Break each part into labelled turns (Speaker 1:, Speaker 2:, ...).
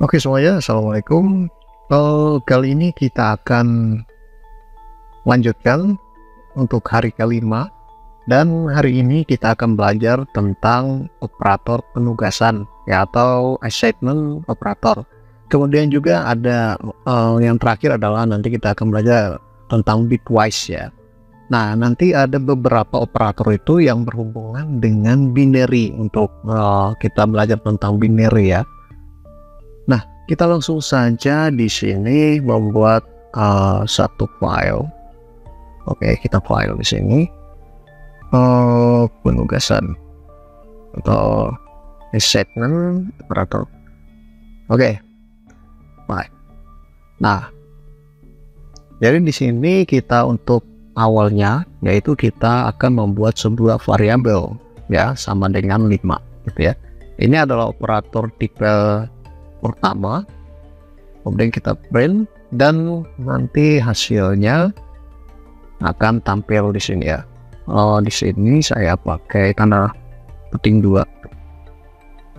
Speaker 1: Oke semuanya, assalamualaikum. Kali ini kita akan lanjutkan untuk hari kelima, dan hari ini kita akan belajar tentang operator penugasan ya, atau assignment operator. Kemudian juga ada yang terakhir adalah nanti kita akan belajar tentang bitwise ya. Nah, nanti ada beberapa operator itu yang berhubungan dengan binary untuk kita belajar tentang binary ya. Nah, kita langsung saja di sini membuat satu file. Oke, kita file di sini penugasan atau assignment operator. Oke, baik. Nah, jadi di sini kita untuk awalnya yaitu kita akan membuat sebuah variabel ya sama dengan 5 gitu ya. Ini adalah operator tipe pertama, kemudian kita print dan nanti hasilnya akan tampil di sini ya. Di sini saya pakai tanda petik 2.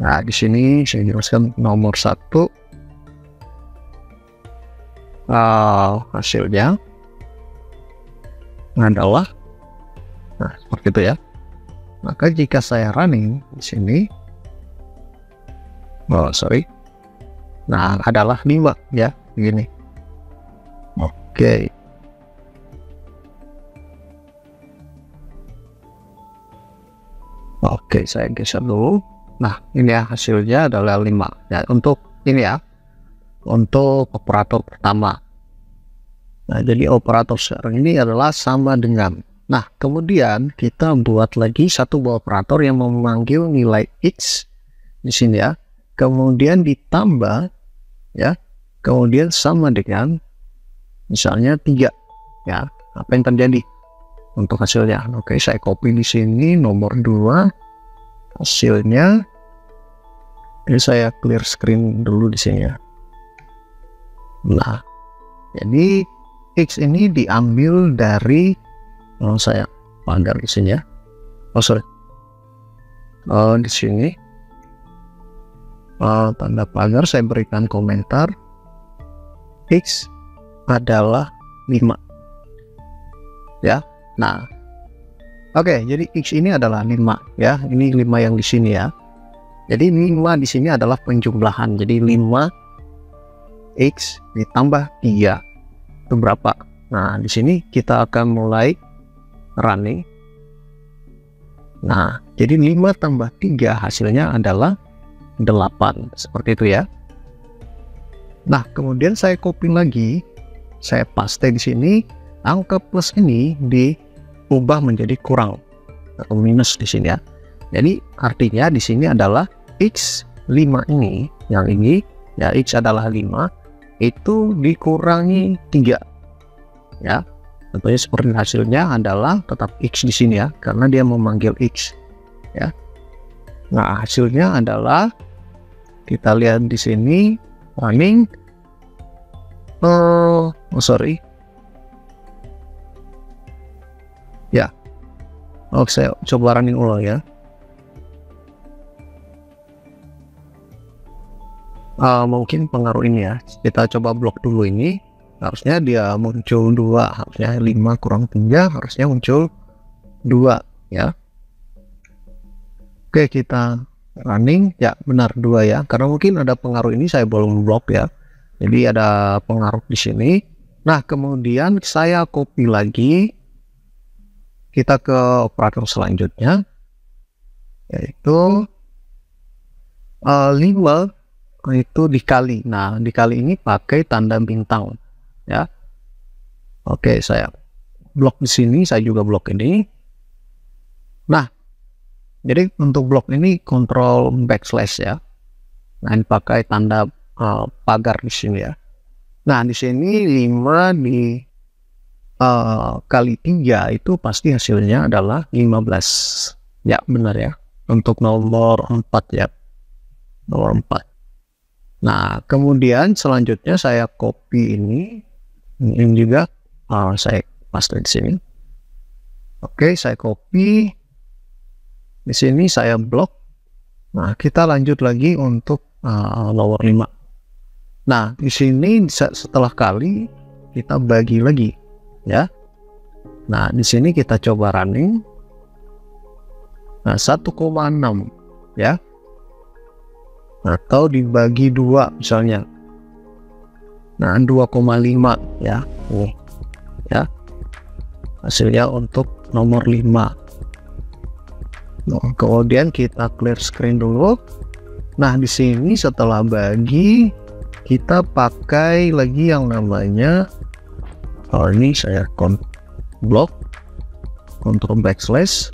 Speaker 1: Nah, di sini saya jelaskan nomor 1 hasilnya adalah seperti itu ya. Maka jika saya running di sini adalah 5 ya, begini. Oke, saya geser dulu. Nah, ini ya hasilnya adalah 5 ya, untuk ini ya, untuk operator pertama. Nah, jadi operator sekarang ini adalah sama dengan. Nah, kemudian kita buat lagi satu buah operator yang memanggil nilai x di sini ya, kemudian ditambah ya, kemudian sama dengan misalnya 3 ya. Apa yang terjadi untuk hasilnya? Oke, saya copy di sini nomor 2 hasilnya. Ini saya clear screen dulu di sini ya. Nah, jadi x ini diambil dari saya pagar di sini ya. Di sini tanda pagar saya berikan komentar x adalah 5 ya. Nah, oke, jadi x ini adalah 5 ya. Ini 5 yang di sini ya. Jadi 5 di sini adalah penjumlahan. Jadi 5 x ditambah 3 itu berapa? Nah, di sini kita akan mulai running. Nah, jadi 5 tambah 3 hasilnya adalah 8 seperti itu ya. Nah, kemudian saya copy lagi, saya paste di sini, angka plus ini diubah menjadi kurang atau minus di sini ya. Jadi artinya di sini adalah x 5 ini, yang ini ya, x adalah 5 itu dikurangi 3 ya. Tentunya seperti hasilnya adalah tetap x di sini ya, karena dia memanggil x ya. Nah, hasilnya adalah kita lihat di sini running. Ya. Saya coba running ulang ya. Mungkin pengaruh ini ya. Kita coba blok dulu ini. Harusnya dia muncul 2, harusnya 5 kurang 3 harusnya muncul 2 ya. Oke, kita running ya, benar 2 ya, karena mungkin ada pengaruh ini, saya belum blok ya, jadi ada pengaruh di sini. Nah, kemudian saya copy lagi, kita ke operator selanjutnya yaitu 5 itu dikali. Nah, dikali ini pakai tanda bintang ya. Oke, saya blok di sini, saya juga blok ini. Nah, jadi untuk blok ini kontrol backslash ya. Nah, ini pakai tanda pagar di sini ya. Nah, di sini 5 kali 3 itu pasti hasilnya adalah 15 ya, benar ya, untuk nomor 4 ya, nomor 4. Nah, kemudian selanjutnya saya copy ini juga saya paste di sini. Oke, saya copy di sini, saya blok. Nah, kita lanjut lagi untuk nomor 5 Nah, di sini setelah kali kita bagi lagi ya. Nah, di sini kita coba running. Nah, 1,6 ya. Atau dibagi 2 misalnya. Nah, 2,5 ya. Nih. Ya. Hasilnya untuk nomor 5. Nah, kemudian kita clear screen dulu. Nah, di sini setelah bagi kita pakai lagi yang namanya ini saya blok control backslash.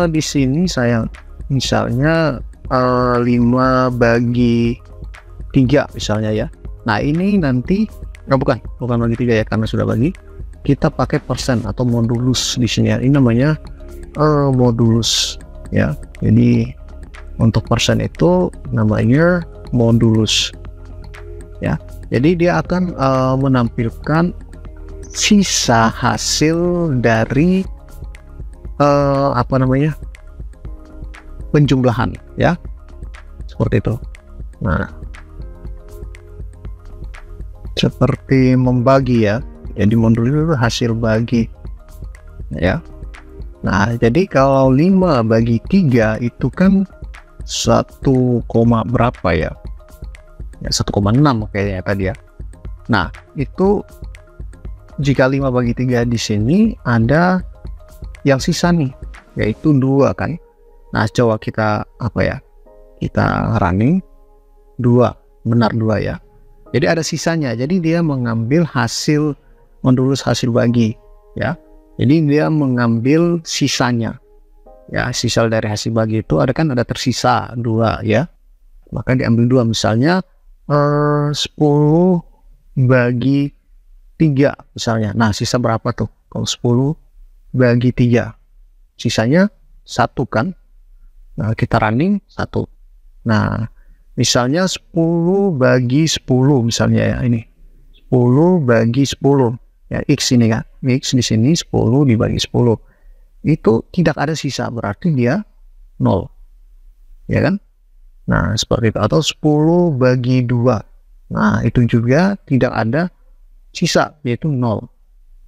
Speaker 1: Di sini saya misalnya 5 bagi 3 misalnya ya. Nah, ini nanti bukan bagi 3 ya, karena sudah bagi. Kita pakai persen atau modulus di sini ya. Ini namanya modulus ya. Jadi untuk persen itu namanya modulus ya. Jadi dia akan menampilkan sisa hasil dari penjumlahan ya, seperti itu. Nah, seperti membagi ya. Jadi modul itu hasil bagi ya. Nah, jadi kalau 5 bagi 3 itu kan 1, berapa ya? Ya 1,6 kayaknya tadi ya. Nah, itu jika 5 bagi 3 di sini ada yang sisa nih, yaitu 2 kan. Nah, coba kita kita running 2, benar 2 ya. Jadi ada sisanya. Jadi dia mengambil hasil modulus hasil bagi ya. Jadi dia mengambil sisanya ya. Sisa dari hasil bagi itu ada tersisa 2 ya. Maka diambil 2, misalnya 10 bagi 3 misalnya. Nah, sisa berapa tuh? Kalau 10 bagi 3 sisanya 1 kan. Nah, kita running 1. Nah, misalnya 10 bagi 10 misalnya ya, ini 10 bagi 10 ya, X ini kan, X di sini 10 dibagi 10 itu tidak ada sisa, berarti dia 0 ya kan. Nah, seperti itu. Atau 10 bagi 2, nah itu juga tidak ada sisa, yaitu 0.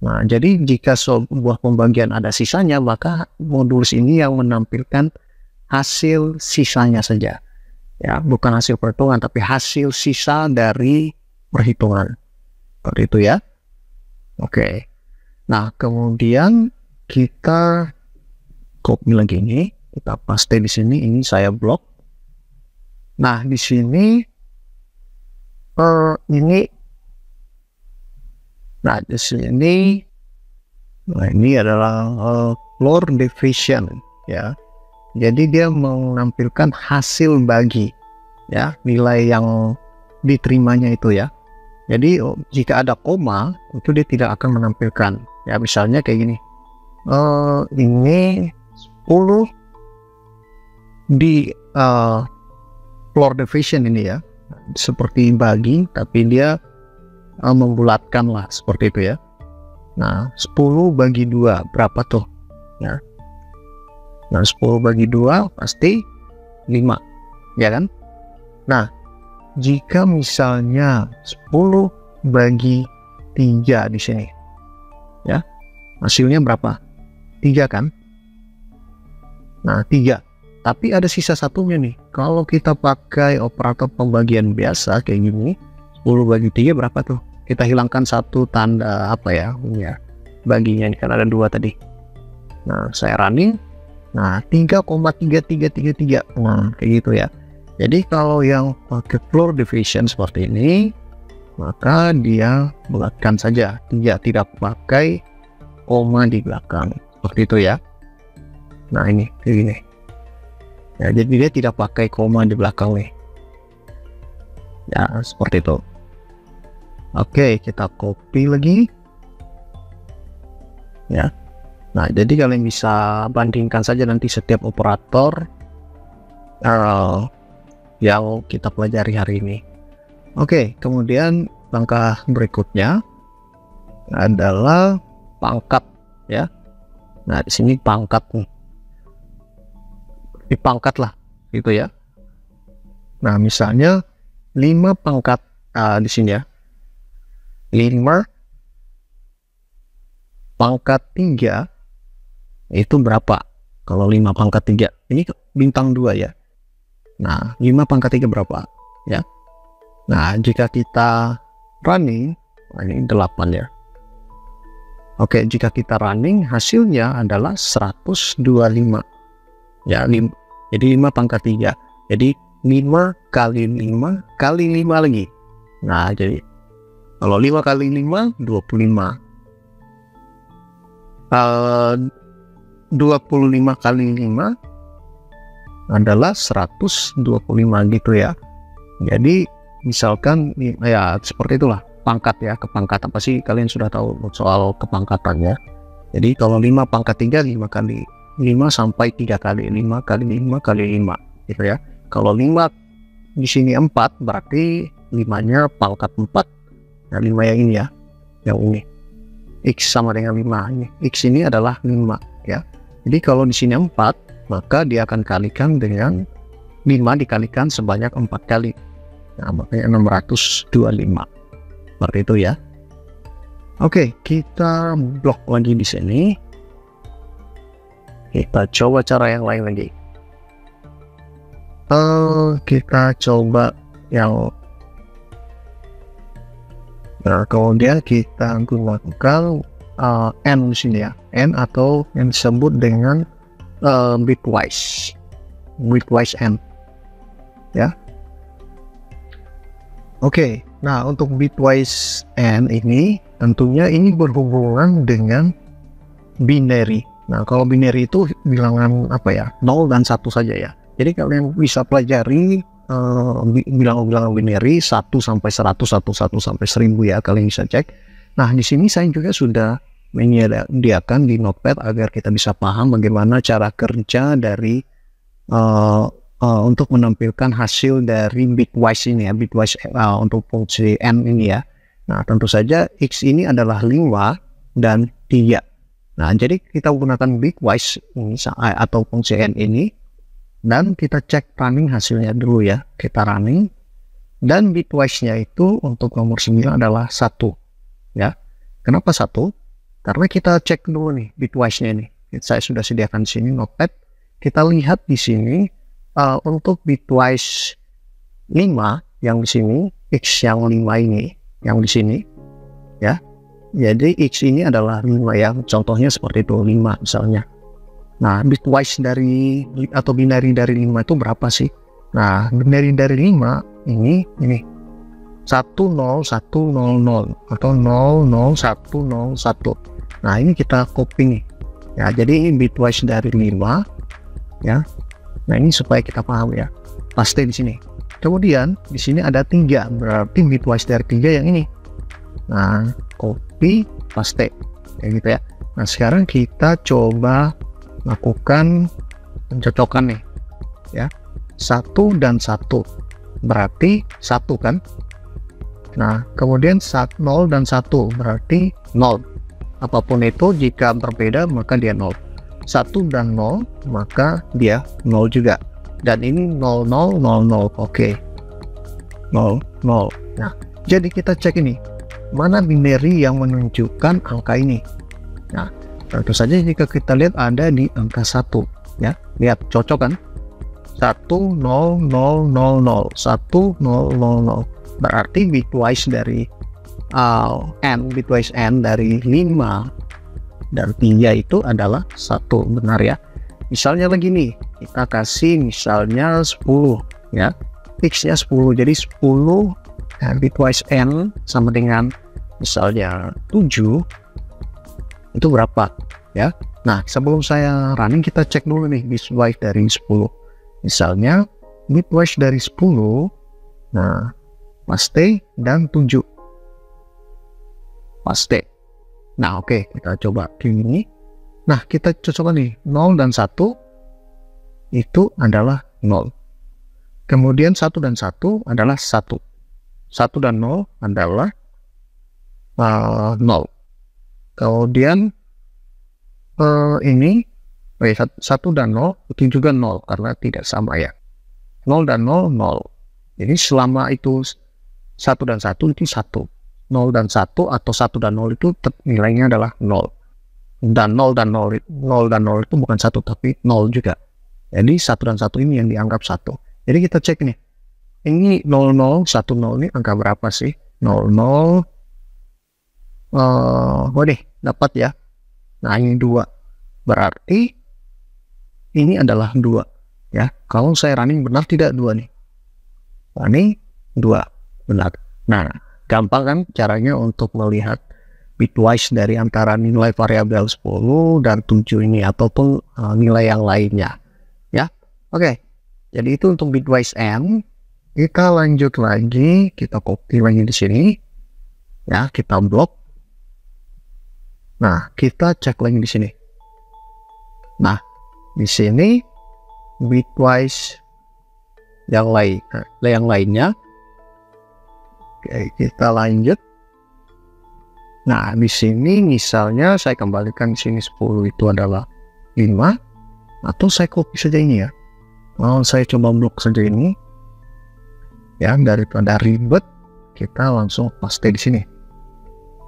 Speaker 1: Nah, jadi jika sebuah pembagian ada sisanya, maka modulus ini yang menampilkan hasil sisanya saja ya, bukan hasil perhitungan tapi hasil sisa dari perhitungan, seperti itu ya. Oke. Nah, kemudian kita copy lagi ini, kita paste di sini. Ini saya blok. Nah, di sini ini adalah floor division ya. Jadi dia menampilkan hasil bagi ya, nilai yang diterimanya itu ya. Jadi jika ada koma itu dia tidak akan menampilkan ya. Misalnya kayak gini, ini 10 di floor division ini ya, seperti bagi tapi dia membulatkan lah, seperti itu ya. Nah, 10 bagi 2 berapa tuh ya. Nah, 10 bagi 2 pasti 5 ya kan. Nah, jika misalnya 10 bagi 3 di sini ya, hasilnya berapa? 3 kan. Nah, 3, tapi ada sisa satunya nih. Kalau kita pakai operator pembagian biasa kayak gini, 10 bagi 3 berapa tuh? Kita hilangkan satu tanda baginya ini kan ada 2 tadi. Nah, saya running. Nah, 3,3333. Nah, kayak gitu ya. Jadi kalau yang pakai floor division seperti ini, maka dia bulatkan saja, dia tidak pakai koma di belakang, seperti itu ya. Nah, ini kayak gini ya, jadi dia tidak pakai koma di belakang nih ya, seperti itu. Oke, kita copy lagi ya. Nah, jadi kalian bisa bandingkan saja nanti setiap operator yang kita pelajari hari ini. Oke, kemudian langkah berikutnya adalah pangkat ya. Nah, di sini pangkat nih, dipangkat lah gitu ya. Nah, misalnya 5 pangkat di sini ya. 5 pangkat 3 itu berapa? Kalau 5 pangkat 3, ini bintang 2 ya. Nah, 5 pangkat 3 berapa? Ya. Nah, jika kita running, ini 8 ya. Oke, jika kita running, hasilnya adalah 125. Ya, jadi 5 pangkat 3. Jadi 5 kali 5 kali 5 lagi. Nah, jadi kalau 5 kali 5, 25. 25 kali 5 adalah 125 gitu ya. Jadi misalkan ya seperti itulah pangkat ya, kepangkatan pasti kalian sudah tahu soal kepangkatan ya. Jadi kalau 5 pangkat 3, 5 kali 5 sampai 3 kali 5 kali 5 kali 5 gitu ya. Kalau 5 di sini 4 berarti 5-nya pangkat 4. Nah, 5 yang ini ya, yang ini X sama dengan 5, ini X ini adalah 5 ya. Jadi kalau di sini 4, maka dia akan kalikan dengan 5 dikalikan sebanyak 4 kali. Nah, makanya 625. Seperti itu ya. Oke, kita blok lagi di sini. Kita coba cara yang lain lagi. Kita coba yang kemudian kita gunakan n di sini ya, n atau yang disebut dengan bitwise n ya. Oke, nah untuk bitwise n ini tentunya ini berhubungan dengan binary. Nah, kalau binary itu bilangan apa ya, 0 dan 1 saja ya. Jadi kalian bisa pelajari bilangan-bilangan binary 1 sampai 100, 1 sampai 1000 ya, kalian bisa cek. Nah, di sini saya juga sudah menyediakan di Notepad agar kita bisa paham bagaimana cara kerja dari untuk menampilkan hasil dari bitwise ini ya, bitwise untuk fungsi n ini ya. Nah, tentu saja X ini adalah 5 dan 3. Nah, jadi kita gunakan bitwise ini atau fungsi n ini, dan kita cek running hasilnya dulu ya. Kita running, dan bitwise-nya itu untuk nomor 9 adalah 1 ya. Kenapa 1? Karena kita cek dulu nih bitwise-nya ini. Saya sudah sediakan di sini Notepad. Kita lihat di sini untuk bitwise 5 yang di sini, X yang 5 ini, yang di sini ya. Jadi X ini adalah 5 ya. Contohnya seperti itu, 5 misalnya. Nah, bitwise dari atau binary dari 5 itu berapa sih? Nah, binary dari 5 ini 10100 atau 00101. Nah, ini kita copy nih. Ya, jadi ini bitwise dari 5 ya. Nah, ini supaya kita paham ya. Paste di sini. Kemudian di sini ada 3, berarti bitwise dari 3 yang ini. Nah, copy paste kayak gitu ya. Nah, sekarang kita coba lakukan pencocokan nih ya. 1 dan 1 berarti 1 kan. Nah, kemudian 0 dan 1 berarti 0. Apapun itu jika berbeda maka dia 0. 1 dan 0 maka dia 0 juga. Dan ini 0000. Oke. 00. Nah, jadi kita cek ini. Mana binary yang menunjukkan angka ini. Nah, tentu saja jika kita lihat ada di angka 1 ya. Lihat, cocok kan? 10000 10000. Berarti bitwise dari bitwise n dari 5 dan 3 itu adalah 1, benar ya. Misalnya lagi nih, kita kasih misalnya 10 ya. X nya 10, jadi 10 bitwise n sama dengan misalnya 7 itu berapa ya. Nah, sebelum saya running kita cek dulu nih bitwise dari 10. Misalnya bitwise dari 10, nah paste dan 7 paste. Nah, oke, kita coba ini. Nah, kita cocokkan nih 0 dan 1 itu adalah 0. Kemudian 1 dan 1 adalah 1. 1 dan 0 adalah 0. Kemudian ini 1 dan 0 itu juga 0 karena tidak sama ya. 0 dan 0 0. Jadi selama itu 1 dan 1 itu 1. 0 dan 1 atau 1 dan 0 itu nilainya adalah 0. Dan 0 dan 0 itu bukan 1 tapi 0 juga. Jadi 1 dan 1 ini yang dianggap 1. Jadi kita cek nih. Ini 00, 10 ini angka berapa sih? 00. Dapat ya. Nah, ini 2. Berarti ini adalah 2 ya. Kalau saya running benar tidak 2 nih. Running 2 benar. Nah, gampang kan caranya untuk melihat bitwise dari antara nilai variabel 10 dan 7 ini ataupun nilai yang lainnya ya. Oke. Jadi itu untuk bitwise n. Kita lanjut lagi, kita copy lagi di sini ya, kita blok. Nah, kita cek lagi di sini. Nah, di sini bitwise yang lainnya. Oke, kita lanjut. Nah, di sini misalnya saya kembalikan di sini 10 itu adalah 5, atau saya copy saja ini ya. Saya coba blok saja ini. Ya, daripada ribet, kita langsung paste di sini.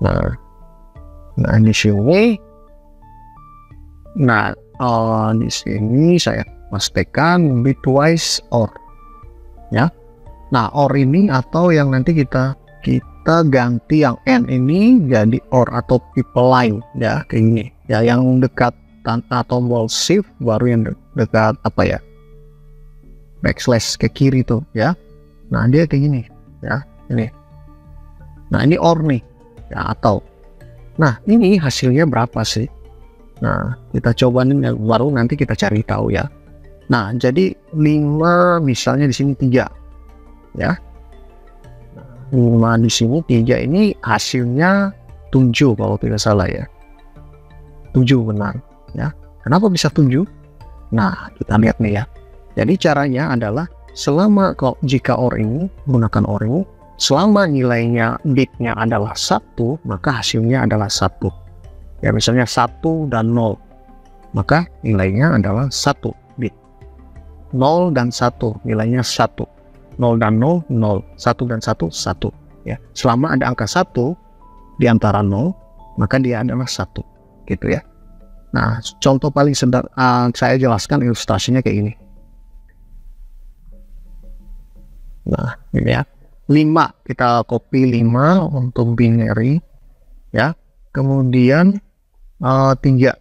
Speaker 1: Nah di sini. Nah, di sini saya pastekan bitwise OR. Ya. Nah, OR ini atau yang nanti kita ganti yang N ini jadi OR atau people line ya, kayak gini ya, yang dekat tombol shift baru yang dekat apa ya, backslash ke kiri tuh ya. Nah, dia kayak gini ya, ini. Nah, ini OR nih ya, atau nah ini hasilnya berapa sih? Nah, kita coba nih baru nanti kita cari tahu ya. Nah, jadi 5 misalnya di sini 3 ya. 5 di sini 3 ini hasilnya 7 kalau tidak salah ya. 7 benar ya. Kenapa bisa 7? Nah, kita lihat nih ya. Jadi caranya adalah jika OR ini menggunakan OR ini, selama nilainya bitnya adalah 1, maka hasilnya adalah 1. Ya, misalnya 1 dan 0, maka nilainya adalah 1 bit. 0 dan 1 nilainya 1. 0 dan 0, 0. 1 dan 1, 1. Ya. Selama ada angka 1 di antara 0, maka dia adalah 1. Gitu ya. Nah, contoh paling saya jelaskan ilustrasinya kayak ini. Nah, ini ya. 5, kita copy 5 untuk binary. Ya. Kemudian 3.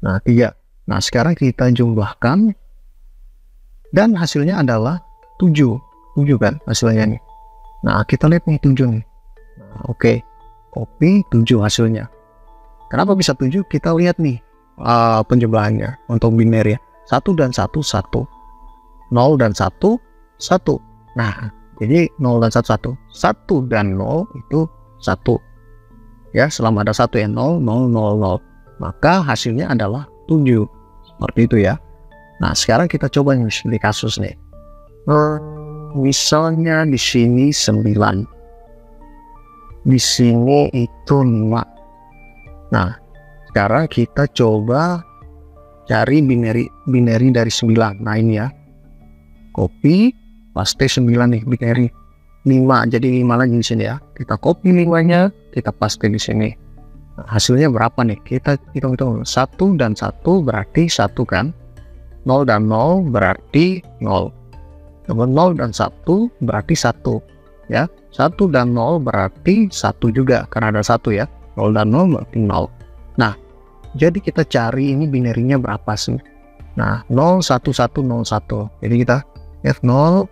Speaker 1: Nah, 3. Nah, sekarang kita jumlahkan. Dan hasilnya adalah 7 kan hasilnya nih. Nah, kita lihat nih 7 nih. Nah, oke. Copy 7 hasilnya. Kenapa bisa 7? Kita lihat nih penjumlahannya untuk binary ya. 1 dan 1, 1. 0 dan 1, 1. Nah, jadi 0 dan 1, 1. 1 dan 0 itu 1. Ya, selama ada 1 ya, 0, 0, 0, 0. Maka hasilnya adalah 7. Seperti itu ya. Nah, sekarang kita coba nih di kasus nih. Misalnya di sini 9. Di sini itu 5. Nah, sekarang kita coba cari binary dari 9. Nah, ini ya. Copy, paste 9 nih binary. 5, jadi 5 lagi di sini ya. Kita copy 5-nya, kita paste di sini. Nah, hasilnya berapa nih? Kita hitung-hitung. 1 dan 1 berarti 1 kan? 0 dan 0 berarti 0. 0 dan 1 berarti 1 ya. 1 dan 0 berarti 1 juga karena ada 1 ya. 0 dan 0 berarti 0. Nah, jadi kita cari ini binary-nya berapa sih? Nah, 0 1 1 0 1. Jadi kita F0.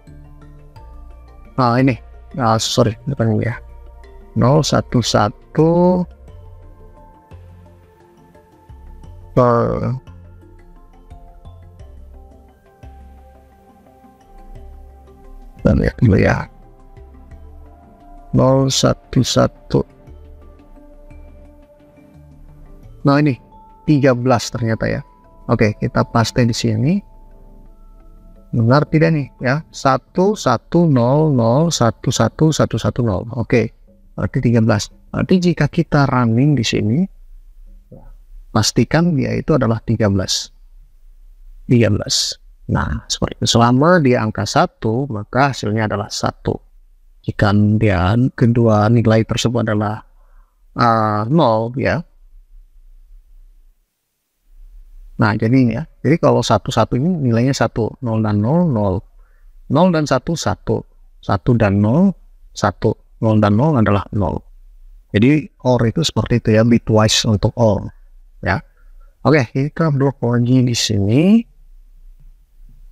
Speaker 1: Nah, ini. Sorry, depan ini ya. 0 1 1 dan lihat dulu ya. 0 1 1. Nah, ini 13 ternyata ya. Oke, kita paste di sini. Benar tidak nih ya? 1 1 0 0 1 1 1 1 0. Oke. Berarti 13. Berarti jika kita running di sini, pastikan dia itu adalah 13. 13. Nah, seperti itu. Selama dia angka 1, maka hasilnya adalah 1. jika dia kedua nilai tersebut adalah 0 ya. Nah jadi ini ya, jadi kalau 1 ini nilainya 1, 0 dan 0 0, 0 dan 1 1, 1 dan 0 1, 0 dan 0 adalah 0. Jadi OR itu seperti itu ya, bitwise untuk OR ya. Oke, kita blok lagi di sini.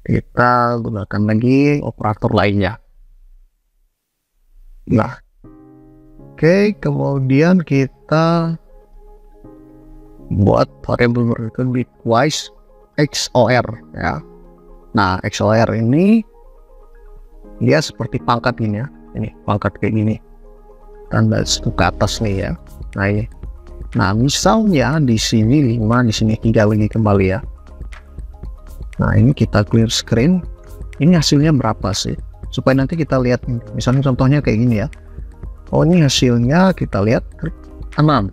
Speaker 1: Kita gunakan lagi operator lainnya. Nah, oke, kemudian kita buat variabel berikut bitwise XOR ya. Nah, XOR ini dia seperti pangkat ini ya. Ini pangkat kayak gini. Tanda ke atas nih ya. Nah, ini. Nah, misalnya di sini 5, di sini 3 lagi kembali ya. Nah, ini kita clear screen. Ini hasilnya berapa sih? Supaya nanti kita lihat, misalnya contohnya kayak gini ya. Oh, ini hasilnya kita lihat 6.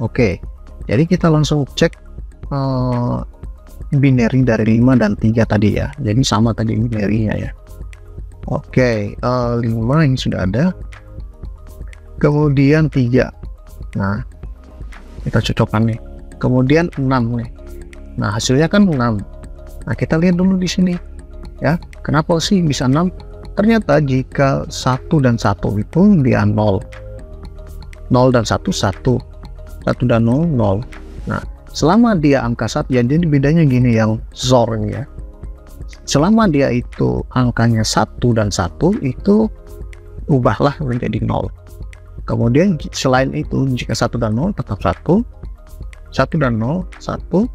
Speaker 1: Oke. Jadi kita langsung cek binary dari 5 dan 3 tadi ya. Jadi sama tadi binary-nya ya. Oke, 5 ini sudah ada. Kemudian 3. Nah, kita cocokkan nih. Kemudian 6 nih. Nah, hasilnya kan 6. Nah, kita lihat dulu di sini. Ya, kenapa sih bisa 6? Ternyata jika 1 dan 1 itu dia 0. 0 dan 1 1. 1 dan 0 0. Nah, selama dia angka 1, jadi bedanya gini yang XOR ini ya. Selama dia itu angkanya 1 dan 1 itu ubahlah menjadi 0. Kemudian selain itu jika 1 dan 0 tetap 1, 1 dan 0 1,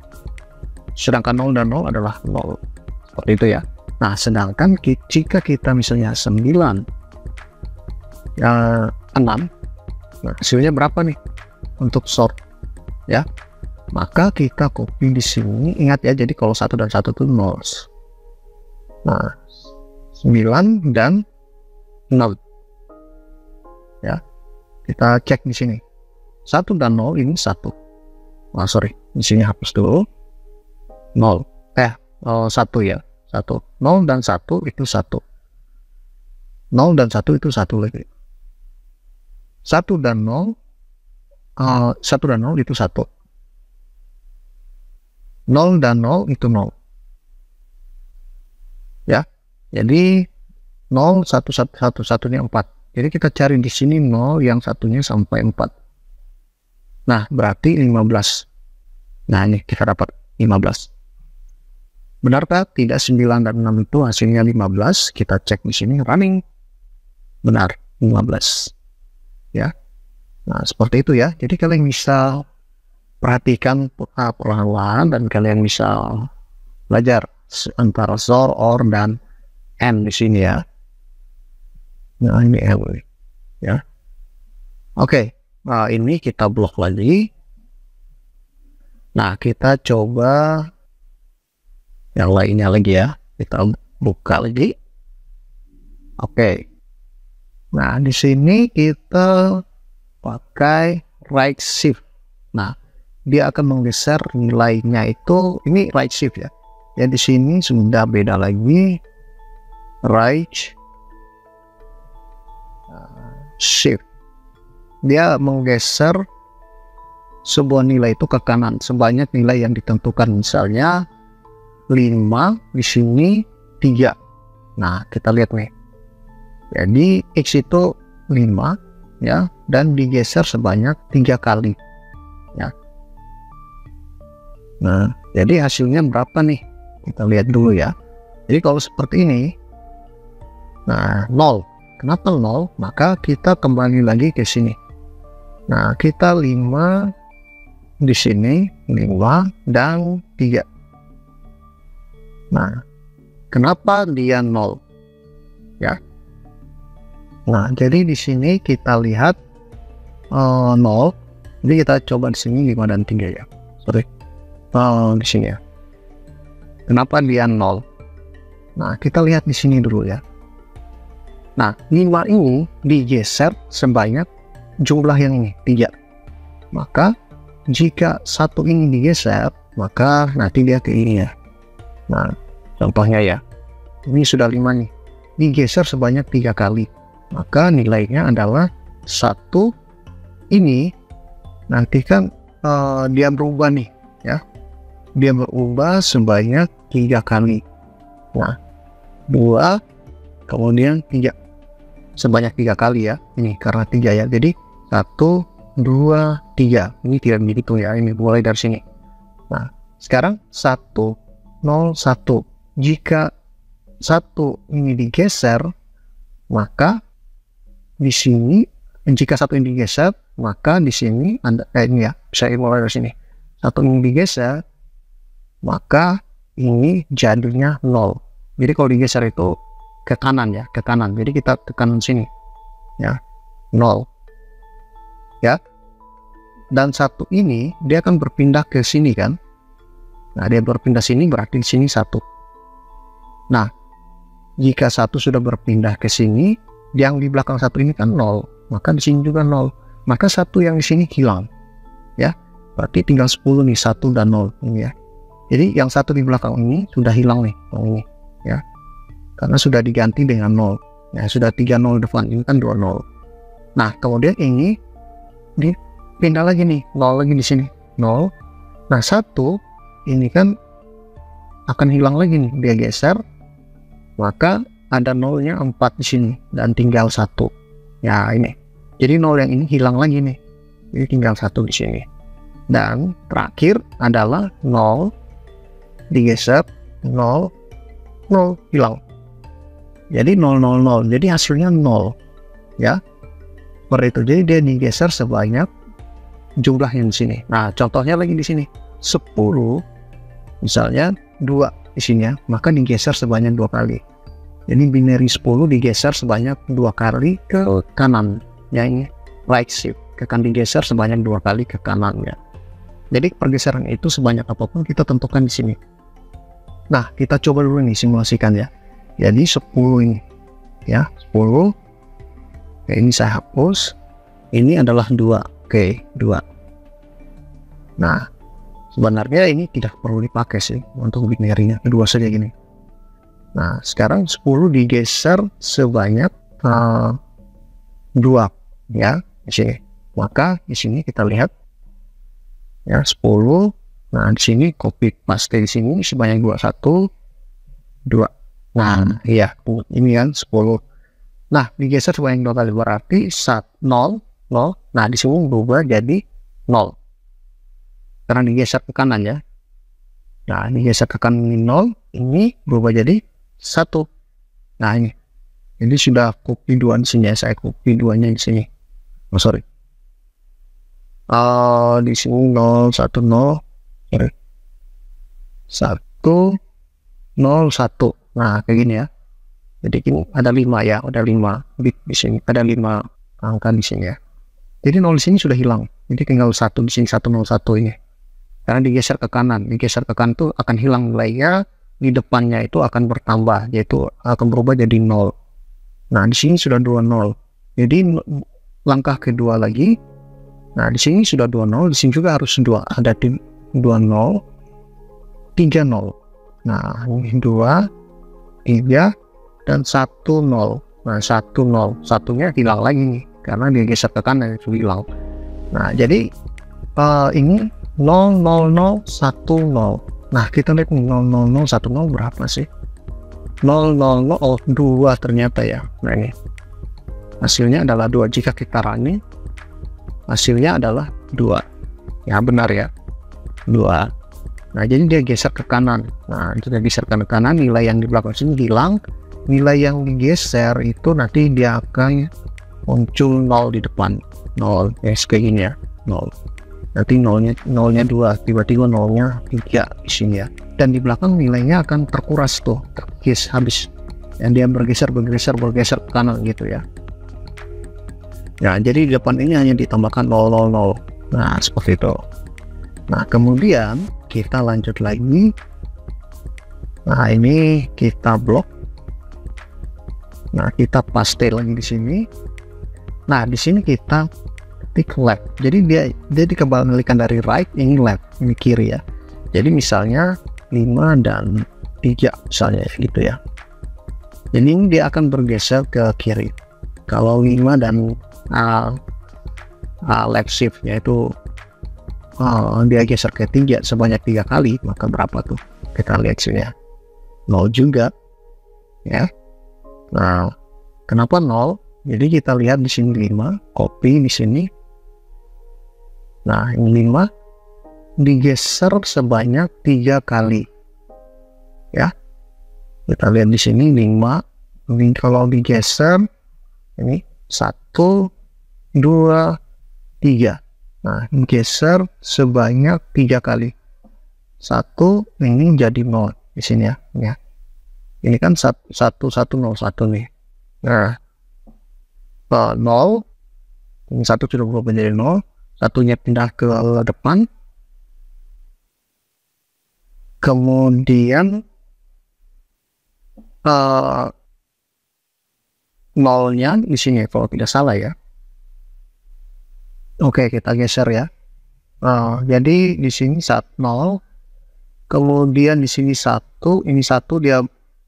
Speaker 1: sedangkan 0 dan 0 adalah 0. Seperti itu ya. Nah, sedangkan jika kita misalnya 9 ya 6, nah hasilnya berapa nih untuk sort ya? Maka kita copy di sini. Ingat ya, jadi kalau 1 dan 1 itu 0. Nah, 9 dan 0 ya. Kita cek di sini. 1 dan 0 ini 1. Nah, sorry, di sini hapus dulu. 0. 1 ya. 1. 0 dan 1 itu 1. 0 dan 1 itu 1 lagi. 1 dan 0 1 dan 0 itu 1. 0 dan 0 itu 0. Ya. Jadi 0 1 1 1 1-nya 4. Jadi kita cari di sini 0 yang satunya sampai 4. Nah, berarti 15. Nah, ini kita dapat 15. Benarkah tidak 9 dan 6 itu hasilnya 15? Kita cek di sini running. Benar, 15. Ya. Nah, seperti itu ya. Jadi kalian bisa perhatikan perlahan dan kalian bisa belajar antara XOR, OR, dan AND di sini ya. Nah, ini ya. Oke, nah ini kita blok lagi. Nah, kita coba yang lainnya lagi ya. Kita buka lagi. Oke. Nah, di sini kita pakai right shift. Nah, dia akan menggeser nilainya itu, ini right shift ya. Ya, di sini sudah beda lagi. Right shift, dia menggeser sebuah nilai itu ke kanan sebanyak nilai yang ditentukan, misalnya 5, di sini 3. Nah, kita lihat nih, jadi X itu 5 ya, dan digeser sebanyak 3 kali ya. Nah, jadi hasilnya berapa nih, kita lihat dulu ya. Jadi kalau seperti ini, nah 0. Kenapa 0? Maka kita kembali lagi ke sini. Nah, kita 5 di sini, 5 dan 3. Nah, kenapa dia 0? Ya. Nah, jadi di sini kita lihat 0. Jadi kita coba di sini 5 dan 3 ya. Sorry. Di sini ya. Kenapa dia 0? Nah, kita lihat di sini dulu ya. Nah, 5 ini digeser sebanyak jumlah yang ini, 3. Maka, jika 1 ini digeser, maka nanti dia ke ini ya. Nah, contohnya ya. Ini sudah 5 nih. Digeser sebanyak 3 kali. maka nilainya adalah 1 ini nanti kan dia berubah nih ya, dia berubah sebanyak 3 kali. Nah 2 kemudian 3 sebanyak 3 kali ya, ini karena 3 ya, jadi 1 2 3 ini tidak begitu ya, ini mulai dari sini. Nah sekarang 1 0 1, jika 1 ini digeser, maka di sini jika 1 ini digeser, maka di sini ada ini ya, bisa mulai dari sini. 1 ini digeser, maka ini jadinya 0. Jadi kalau digeser itu ke kanan ya, ke kanan. Jadi kita tekan sini ya, 0 ya. Dan 1 ini dia akan berpindah ke sini kan. Nah dia berpindah sini, berarti di sini 1. Nah jika 1 sudah berpindah ke sini, yang di belakang 1 ini kan 0, maka di sini juga 0, maka 1 yang di sini hilang ya, berarti tinggal 10 nih, 1 dan 0 ini ya. Jadi yang 1 di belakang ini sudah hilang nih, ini ya, karena sudah diganti dengan 0 ya, sudah 3 0 depan, ini kan 2 0. Nah kemudian ini dipindah lagi nih, 0 lagi di sini, 0. Nah 1 ini kan akan hilang lagi nih, dia geser, maka ada 0-nya 4 di sini dan tinggal 1 ya, ini. Jadi 0 yang ini hilang lagi nih, jadi tinggal 1 di sini. Dan terakhir adalah 0 digeser, 0 0 hilang, jadi 0 0 0, jadi hasilnya 0 ya, seperti itu. Jadi dia digeser sebanyak jumlah yang di sini. Nah contohnya lagi di sini 10 misalnya 2 di sini ya, maka digeser sebanyak 2 kali. Jadi binary 10 digeser sebanyak 2 kali ke kanan ya, ini right shift, akan digeser sebanyak 2 kali ke kanan ya. Jadi pergeseran itu sebanyak apapun kita tentukan di sini. Nah kita coba dulu nih simulasikan ya. Jadi 10 ini ya, 10. Oke, ini saya hapus, ini adalah 2. Oke 2. Nah sebenarnya ini tidak perlu dipakai sih untuk binary-nya, kedua saja gini. Nah sekarang 10 digeser sebanyak 2 ya di sini, maka di sini kita lihat ya 10. Nah di sini copy paste di sini sebanyak 2 1 2. Nah iya ini kan 10. Nah digeser sebanyak 2 kali, berarti 0 0. Nah di sini berubah jadi 0 karena digeser ke kanan ya. Nah ini geser ke kanan, ini 0, ini berubah jadi 1. Nah ini sudah copy 2 di sini ya, saya copy 2-nya di sini. Oh sorry, di sini 0 1 0 sorry 1 0 1. Nah kayak gini ya. Jadi ini ada 5 ya, ada 5 bit di sini, ada 5 angka di sini ya. Jadi 0 di sini sudah hilang, jadi tinggal 1 di sini, 1 0 1 ini. Karena digeser ke kanan, digeser ke kanan itu akan hilang nilainya, di depannya itu akan bertambah, yaitu akan berubah jadi 0. Nah di sini sudah 2 0, jadi langkah kedua lagi. Nah di sini sudah 2 0, di sini juga harus 2, ada 2 0 3 0. Nah ini 2 3 dan 1 0. Nah 1 0, satunya hilang lagi nih karena dia geser ke kanan, itu hilang. Nah jadi ini 0 0 0 1 0. Nah kita lihat 0 0 0 1 0 berapa sih? 0 0 0 oh 2 ternyata ya. Nah ini hasilnya adalah 2. Jika kita running, hasilnya adalah 2 ya, benar ya, 2. Nah jadi dia geser ke kanan. Nah itu dia geser ke kanan, nilai yang di belakang sini hilang, nilai yang digeser itu nanti dia akan muncul 0 di depan, 0 ya, kayak gini ya, 0. Nanti nolnya 2, tiba-tiba 0-nya 3 di sini ya, dan di belakang nilainya akan terkuras tuh, terkikis habis, yang dia bergeser ke kanan gitu ya. Ya jadi di depan ini hanya ditambahkan 0 0 0. Nah seperti itu. Nah kemudian kita lanjut lagi. Nah ini kita blok. Nah kita paste lagi di sini. Nah di sini kita ketik left. Jadi dia dikembalikan dari right, ini left, ini kiri ya. Jadi misalnya 5 dan 3 misalnya gitu ya. Jadi ini dia akan bergeser ke kiri. Kalau 5 dan left shift yaitu dia geser ke 3 sebanyak 3 kali, maka berapa tuh? Kita lihat sini ya, 0 juga ya. Nah, kenapa 0? Jadi kita lihat di sini 5, copy di sini. Nah, ini 5 digeser sebanyak 3 kali ya. Kita lihat di sini 5, ini kalau digeser ini 1 2 3. Nah, geser sebanyak 3 kali. 1 ini jadi 0 di sini ya. Ini kan 1101 nih. Nah, 0 ini 1 sudah berubah menjadi 0, satunya pindah ke depan. Kemudian nolnya di sini kalau tidak salah ya. Oke, kita geser ya. Jadi di sini 0, kemudian di sini 1, ini 1 dia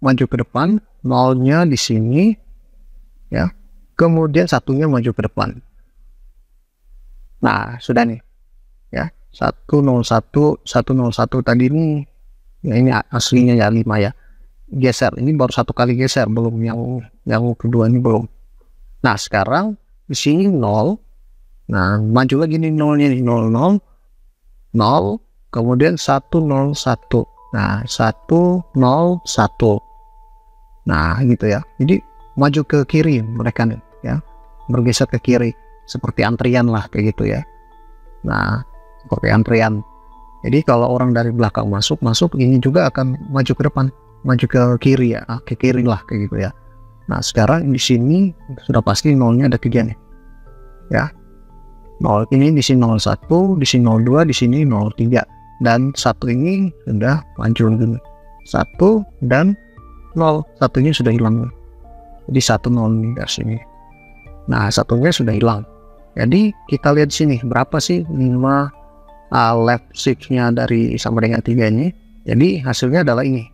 Speaker 1: maju ke depan, nolnya di sini ya. Kemudian satunya maju ke depan. Nah, sudah nih ya. 101 tadi ini ya, ini aslinya ya 5 ya. Geser, ini baru 1 kali geser, belum yang kedua ini belum. Nah, sekarang di sini 0. Nah, maju lagi nih nolnya nih, 0 0 0, kemudian 101. Nah, 101. Nah, gitu ya. Jadi maju ke kiri mereka nih ya, bergeser ke kiri seperti antrian lah kayak gitu ya. Nah, seperti antrian. Jadi kalau orang dari belakang masuk ini juga akan maju ke depan, maju ke kiri ya, ke kiri lah kayak gitu ya. Nah, sekarang di sini sudah pasti nolnya ada 3 nih ya. 0 ini di sini 01, di sini 02, di sini 03, dan 1 ini sudah hancur dulu. 1 dan 0, satunya sudah hilang. Jadi 1 0 nih dari sini. Nah, satunya sudah hilang. Jadi kita lihat di sini berapa sih 5 left shift-nya dari sama dengan 3 ini. Jadi hasilnya adalah ini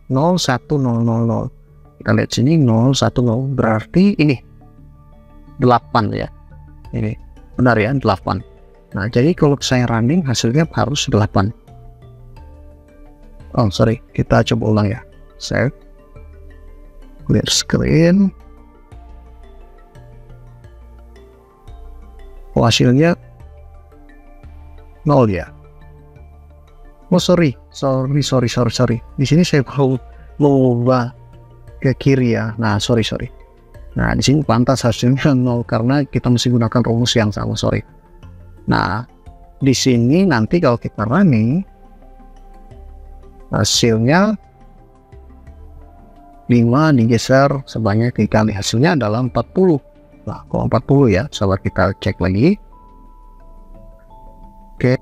Speaker 1: 01000. Kita lihat sini 010, berarti ini 8 ya. Ini benar ya, 8. Nah, jadi kalau saya running hasilnya harus 8. Oh sorry, kita coba ulang ya. Save, clear screen. Oh, hasilnya 0 ya. Oh sorry. Di sini saya mau ubah ke kiri ya. Nah, sorry. Nah, di sini pantas hasilnya 0 karena kita mesti gunakan rumus yang sama, sorry. Nah, di sini nanti kalau kita running hasilnya 5 digeser sebanyak 3 kali, hasilnya adalah 40. Nah, kalau 40 ya, sahabat, kita cek lagi. Oke.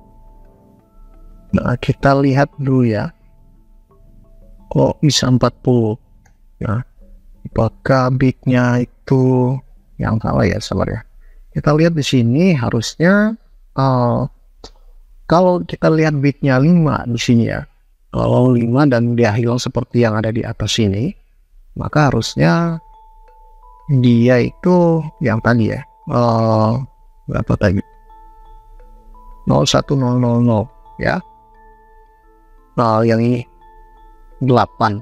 Speaker 1: Nah, kita lihat dulu ya. Kok bisa 40? Ya. Apakah bitnya itu yang salah ya, sahabat ya? Kita lihat di sini harusnya kalau kita lihat bitnya 5 di sini ya. Kalau 5 dan dia hilang seperti yang ada di atas sini, maka harusnya dia itu yang tadi ya. Berapa tadi? 01000 ya. Nah, yang ini 8.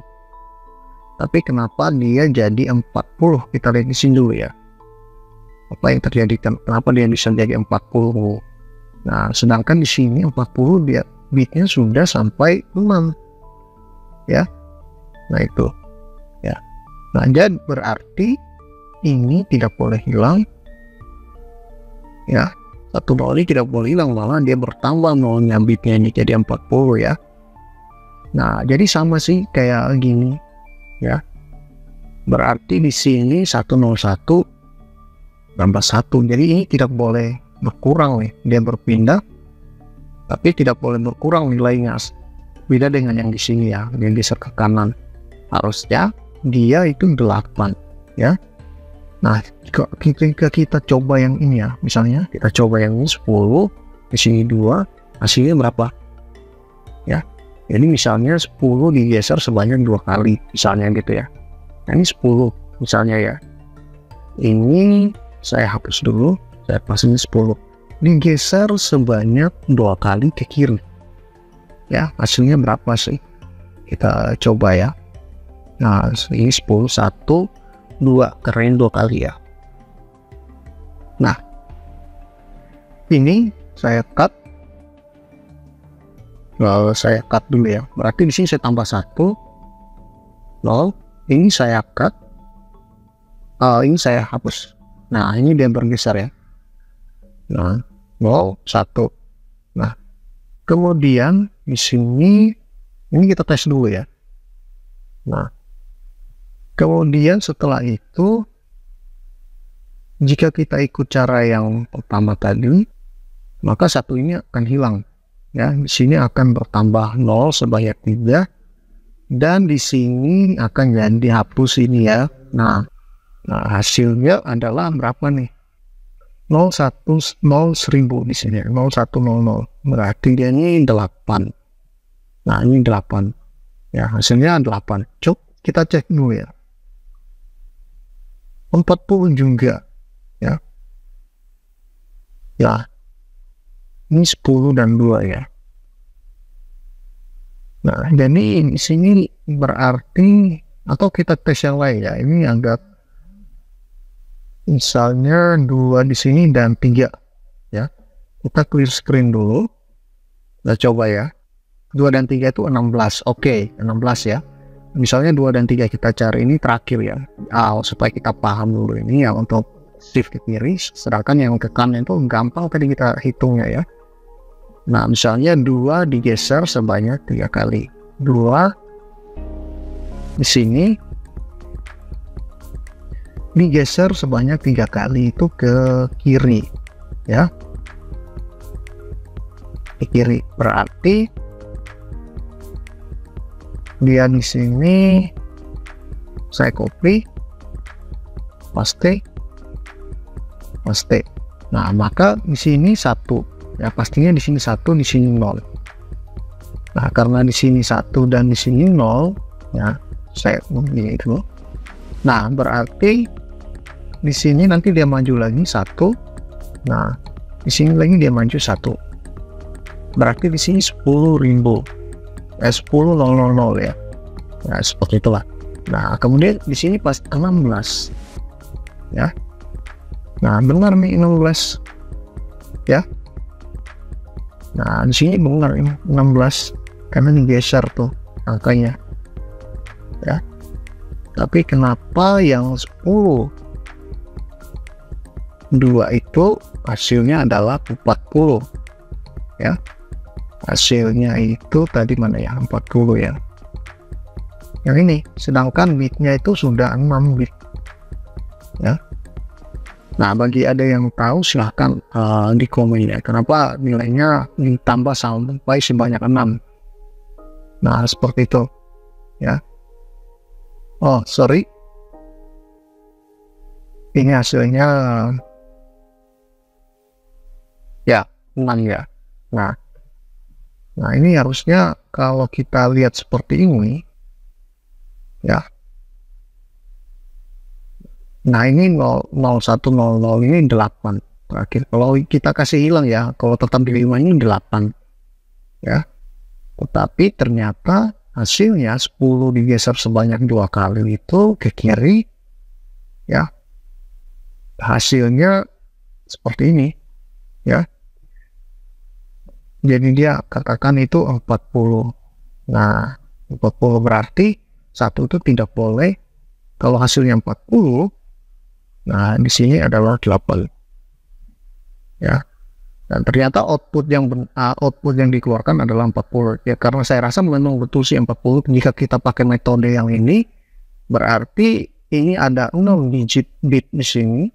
Speaker 1: Tapi kenapa dia jadi 40? Kita lihat di sini dulu ya. Apa yang terjadi? Kenapa dia bisa jadi 40? Nah, sedangkan di sini 40 dia bitnya sudah sampai 6. Ya. Nah, itu. Ya. Nah, jadi berarti ini tidak boleh hilang. Ya. 1 0 ini tidak boleh hilang, malah dia bertambah nolnya bitnya ini jadi 40 ya. Nah, jadi sama sih kayak gini. Ya, berarti di sini 101 tambah 1, jadi ini tidak boleh berkurang nih, dia berpindah tapi tidak boleh berkurang nilainya, beda dengan yang di sini ya, yang geser ke kanan, harusnya dia itu 8 ya. Nah, ketika kita coba yang ini ya, misalnya kita coba yang ini 10, di sini 2, hasilnya berapa ya. Jadi misalnya 10 digeser sebanyak 2 kali, misalnya gitu ya. Nah, ini 10 misalnya ya. ini saya hapus dulu, saya pasang 10. Digeser sebanyak 2 kali ke kiri. Ya, hasilnya berapa sih? Kita coba ya. Nah, ini 10, 1, 2, karena 2 kali ya. Nah, ini saya cut. Lalu saya cut dulu ya. Berarti di sini saya tambah 1. Lalu ini saya cut. Ini saya hapus. Nah, ini dia bergeser ya. Nah, 1. Nah, kemudian di sini ini kita tes dulu ya. Nah, kemudian setelah itu, jika kita ikut cara yang pertama tadi, maka 1 ini akan hilang. Ya, di sini akan bertambah 0 sebanyak 3, dan di sini akan jadi dihapus ini ya. Nah, hasilnya adalah berapa nih? 0,1000 di sini, 0100. Berarti dia ini 8. Nah, ini 8. Ya, hasilnya 8. Coba kita cek dulu ya. 40 juga. Ya. Ya. Ini 10 dan 2 ya. Nah, jadi di sini berarti, atau kita tes yang lain ya. Ini anggap misalnya 2 di sini dan 3 ya. Kita clear screen dulu. Kita coba ya. 2 dan 3 itu 16. Oke, 16 ya. Misalnya 2 dan 3 kita cari, ini terakhir ya. Supaya kita paham dulu ini ya, untuk shift ke kiri, sedangkan yang ke kanan itu gampang tadi kita hitungnya ya. Nah, misalnya 2 digeser sebanyak 3 kali. 2 di sini digeser sebanyak 3 kali itu ke kiri ya. Ke kiri. Berarti dia di sini saya copy, paste. Nah, maka di sini 1. Ya, pastinya di sini 1, di sini 0. Nah, karena di sini 1 dan di sini 0, ya, saya begini dulu. Nah, berarti di sini nanti dia maju lagi 1. Nah, di sini lagi dia maju 1. Berarti di sini 10.000. 10.000 ya. Nah, seperti itulah. Nah, kemudian di sini pas 16. Ya. Nah, benar nih 16. Ya. Nah, di sini benar 16 karena digeser tuh angkanya. Ya. Tapi kenapa yang 10 2 itu hasilnya adalah 40 ya. Hasilnya itu tadi mana ya, 40 ya. Yang ini, sedangkan bitnya itu sudah 6 bit ya. Nah, bagi ada yang tahu silahkan di komen ya, kenapa nilainya ditambah sampai sebanyak 6. Nah, seperti itu ya. Oh, sorry, ini hasilnya ya 6 ya. Nah, ini harusnya kalau kita lihat seperti ini ya. Nah, ini 0100 ini 8 terakhir. Kalau kita kasih hilang ya, kalau tetap di 5 ini 8 ya. Tetapi ternyata hasilnya 10 digeser sebanyak 2 kali itu ke kiri ya. Hasilnya seperti ini ya. Jadi dia katakan itu 40. Nah, 40 berarti 1 itu tidak boleh. Kalau hasilnya 40, nah di sini adalah 8 ya. Dan ternyata output yang dikeluarkan adalah 40 ya, karena saya rasa memang betul sih 40. Jika kita pakai metode yang ini, berarti ini ada 6 digit bit di sini,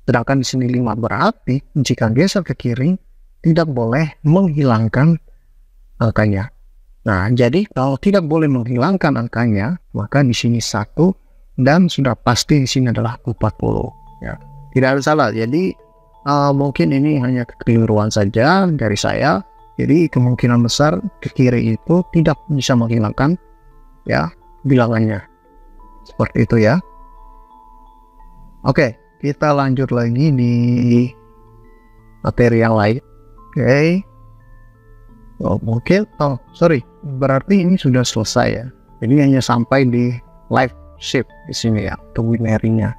Speaker 1: sedangkan di sini 5. Berarti jika geser ke kiri tidak boleh menghilangkan angkanya. Nah, jadi kalau tidak boleh menghilangkan angkanya, maka di sini 1 dan sudah pasti di sini adalah 40 ya. Tidak ada salah. Jadi mungkin ini hanya kekeliruan saja dari saya. Jadi kemungkinan besar ke kiri itu tidak bisa menghilangkan ya bilangannya. Seperti itu ya. Oke, kita lanjut lagi di materi yang lain. Oke. Sorry, berarti ini sudah selesai ya. Jadi hanya sampai di live shift di sini ya, untuk binary-nya.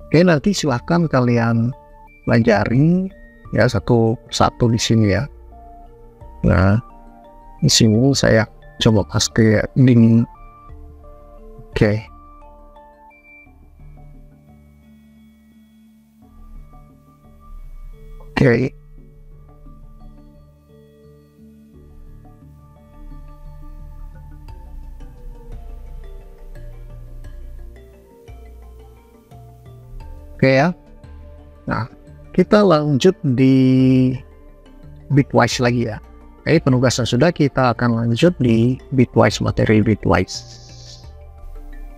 Speaker 1: Oke, nanti silahkan kalian pelajari ya satu persatu di sini ya. Nah, di sini saya coba pakai link. Oke. Oke. Oke ya. Nah, kita lanjut di bitwise lagi ya. Oke, penugasan sudah, kita akan lanjut di bitwise, materi bitwise.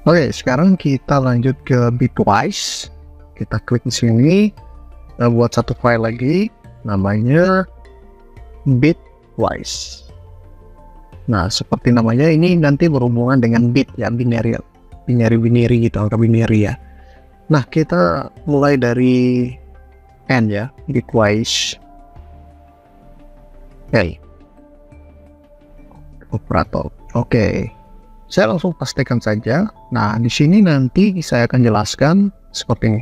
Speaker 1: Oke, sekarang kita lanjut ke bitwise. Kita klik di sini, buat satu file lagi, namanya bitwise. Nah, seperti namanya ini nanti berhubungan dengan bit ya, binary gitu, angka binary ya. Nah, kita mulai dari N ya, bitwise. Oke. Operator. Oke. Saya langsung pastikan saja. Nah, di sini nanti saya akan jelaskan seperti ini.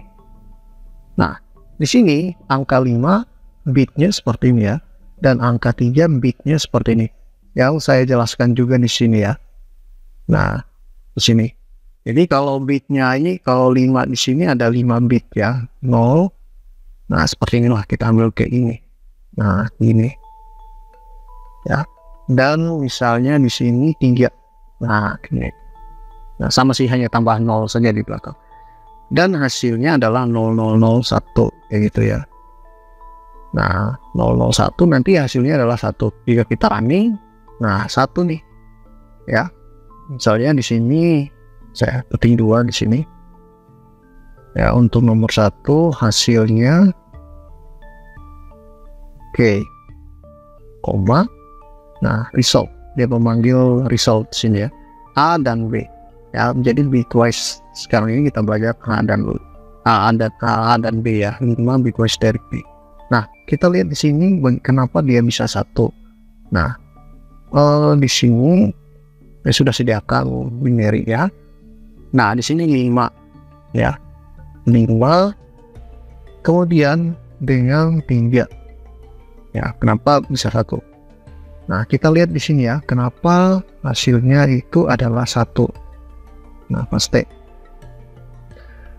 Speaker 1: Nah, di sini angka 5 bitnya seperti ini ya, dan angka 3 bitnya seperti ini. Yang saya jelaskan juga di sini ya. Nah, di sini. Jadi kalau bitnya ini, kalau 5 di sini ada 5 bit ya, 0. Nah, seperti inilah, kita ambil ke ini. Nah, ini. Ya. Dan misalnya di sini 3. Nah, ini. Nah, sama sih, hanya tambah 0 saja di belakang. Dan hasilnya adalah 0001 kayak gitu ya. Nah, 001 nanti hasilnya adalah 1. Jika kita running, nah 1 nih. Ya. Misalnya di sini saya ketik 2 di sini. Ya, untuk nomor 1 hasilnya oke. Koma. Nah, result. Dia memanggil result di sini ya. A dan B. Ya, jadi bitwise sekarang ini kita belajar A dan B ya. 5 bitwise dari B. Nah, kita lihat di sini kenapa dia bisa 1. Nah, di sini saya sudah sediakan binary ya. Nah, di sini 5 ya. 5 kemudian dengan 3. Ya, kenapa bisa 1? Nah, kita lihat di sini ya, kenapa hasilnya itu adalah 1. Nah, pasti.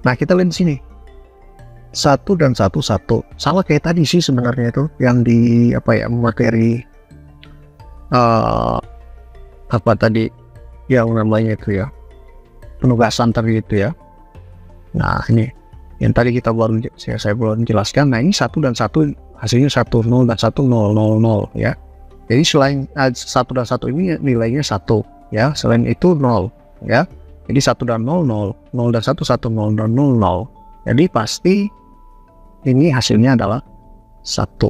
Speaker 1: Nah, kita lihat di sini. 1 dan 1 1. Sama kayak tadi sih sebenarnya itu yang di materi apa tadi yang namanya itu ya, penugasan tadi itu ya. Nah, ini yang tadi kita saya belum jelaskan. Nah, ini 1 dan 1 hasilnya 1 0 dan 1 0 0 0 ya. Jadi selain 1 dan 1 ini nilainya 1 ya, selain itu 0 ya. Jadi 1 dan 0 0, 0 dan 1 1, 0 dan 0 0. Jadi pasti ini hasilnya adalah 1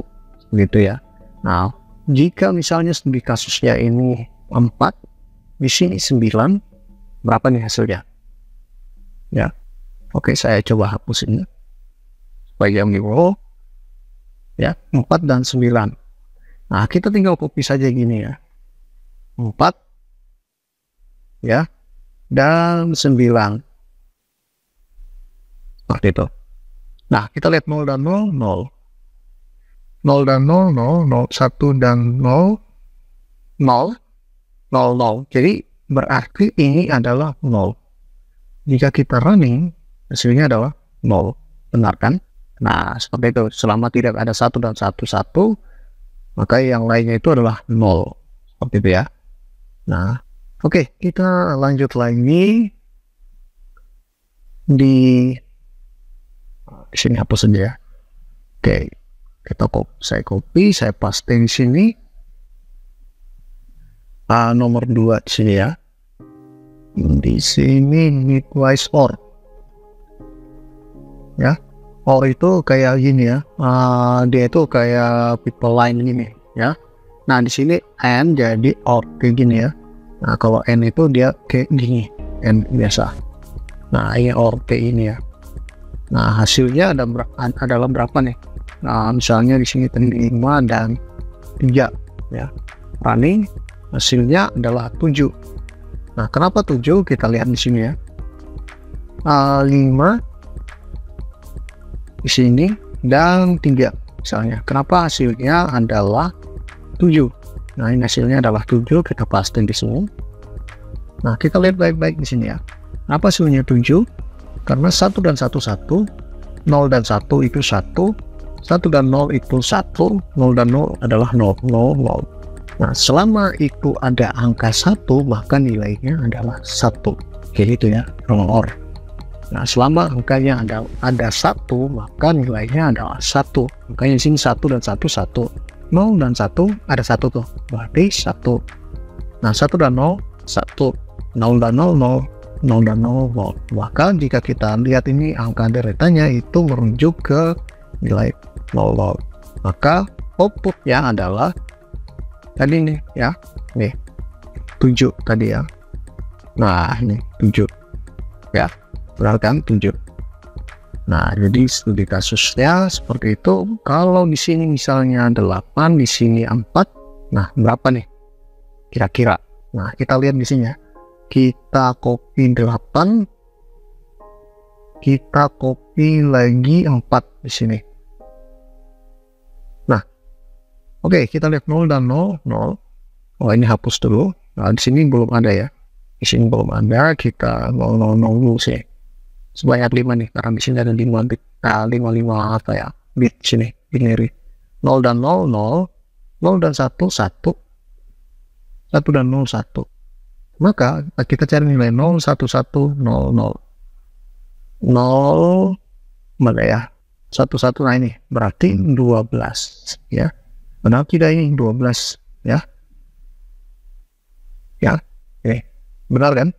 Speaker 1: begitu ya. Nah, jika misalnya di kasusnya ini 4, di sini 9, berapa nih hasilnya? Ya. Oke, saya coba hapus ini supaya yang ya, 4 dan 9. Nah, kita tinggal copy saja gini ya. 4 ya, dan 9. Seperti itu. Nah, kita lihat 0 dan 0, 0. 0 dan 0, 0, 0, 1 dan 0, 0, 0, 0. Jadi, berarti ini adalah 0. Jika kita running, hasilnya adalah 0. Benar kan? Nah, seperti itu. Selama tidak ada 1 dan 1, 1, maka yang lainnya itu adalah 0. Seperti itu ya. Nah, oke, kita lanjut lagi di sini, hapus saja ya. Oke, saya copy, saya paste di sini. Nomor 2 di sini ya. Di sini bitwise OR. Ya. OR itu kayak gini ya, dia itu kayak people line gini ya. Nah, di sini N jadi OR kayak gini ya. Nah, kalau N itu dia kayak gini, N biasa. Nah, ini OR kayak ini ya. Nah, hasilnya adalah berapa nih? Nah, misalnya di sini tadi 5 dan 3 ya. Running hasilnya adalah 7. Nah, kenapa 7? Kita lihat di sini ya. 5 di sini dan 3 misalnya. Kenapa hasilnya adalah 7? Nah, ini hasilnya adalah 7, kita pastiin di sini. Nah, kita lihat baik-baik di sini ya. Apa hasilnya 7? Karena 1 dan 1 1, 0 dan 1 itu 1, 1 dan 0 itu 1, 0 dan 0 adalah 0, 0, 0. Nah, selama itu ada angka 1, maka nilainya adalah 1. Kayak gitu ya, or. Nah, selama angkanya ada 1, maka nilainya adalah 1. Makanya di sini 1 dan 1, 1. 0 dan 1, ada 1 tuh, berarti 1. Nah, 1 dan 0, 1. 0 dan 0, 0. 0 dan 0, 0. Maka jika kita lihat ini angka deretannya itu merujuk ke nilai 0, 0. Maka outputnya adalah tadi nih ya, nih 7 tadi ya. Nah, ini 7 ya, benar kan 7. Nah, jadi studi kasusnya seperti itu. Kalau di sini misalnya 8, di sini 4, nah berapa nih kira-kira? Nah, kita lihat di sini ya. Kita copy 8, kita copy lagi 4 di sini. Nah, oke, kita lihat 0 dan 0, 0. Oh, ini hapus dulu. Nah, di sini belum ada ya. Di sini belum ada, kita 0, 0, 0 dulu sih. Sebanyak 5 nih, karena di sini ada 5 bit. Nah, 5 apa ya? Bit sini, binary. 0 dan 0, 0. 0 dan 1, 1. 1 dan 0, 1. Maka kita cari nilai 0, 1, 1, 0, 0. 0 mana ya? 1, 1, nah ini berarti 12 ya. Benar tidak ini 12 ya? Ya, ini benar kan?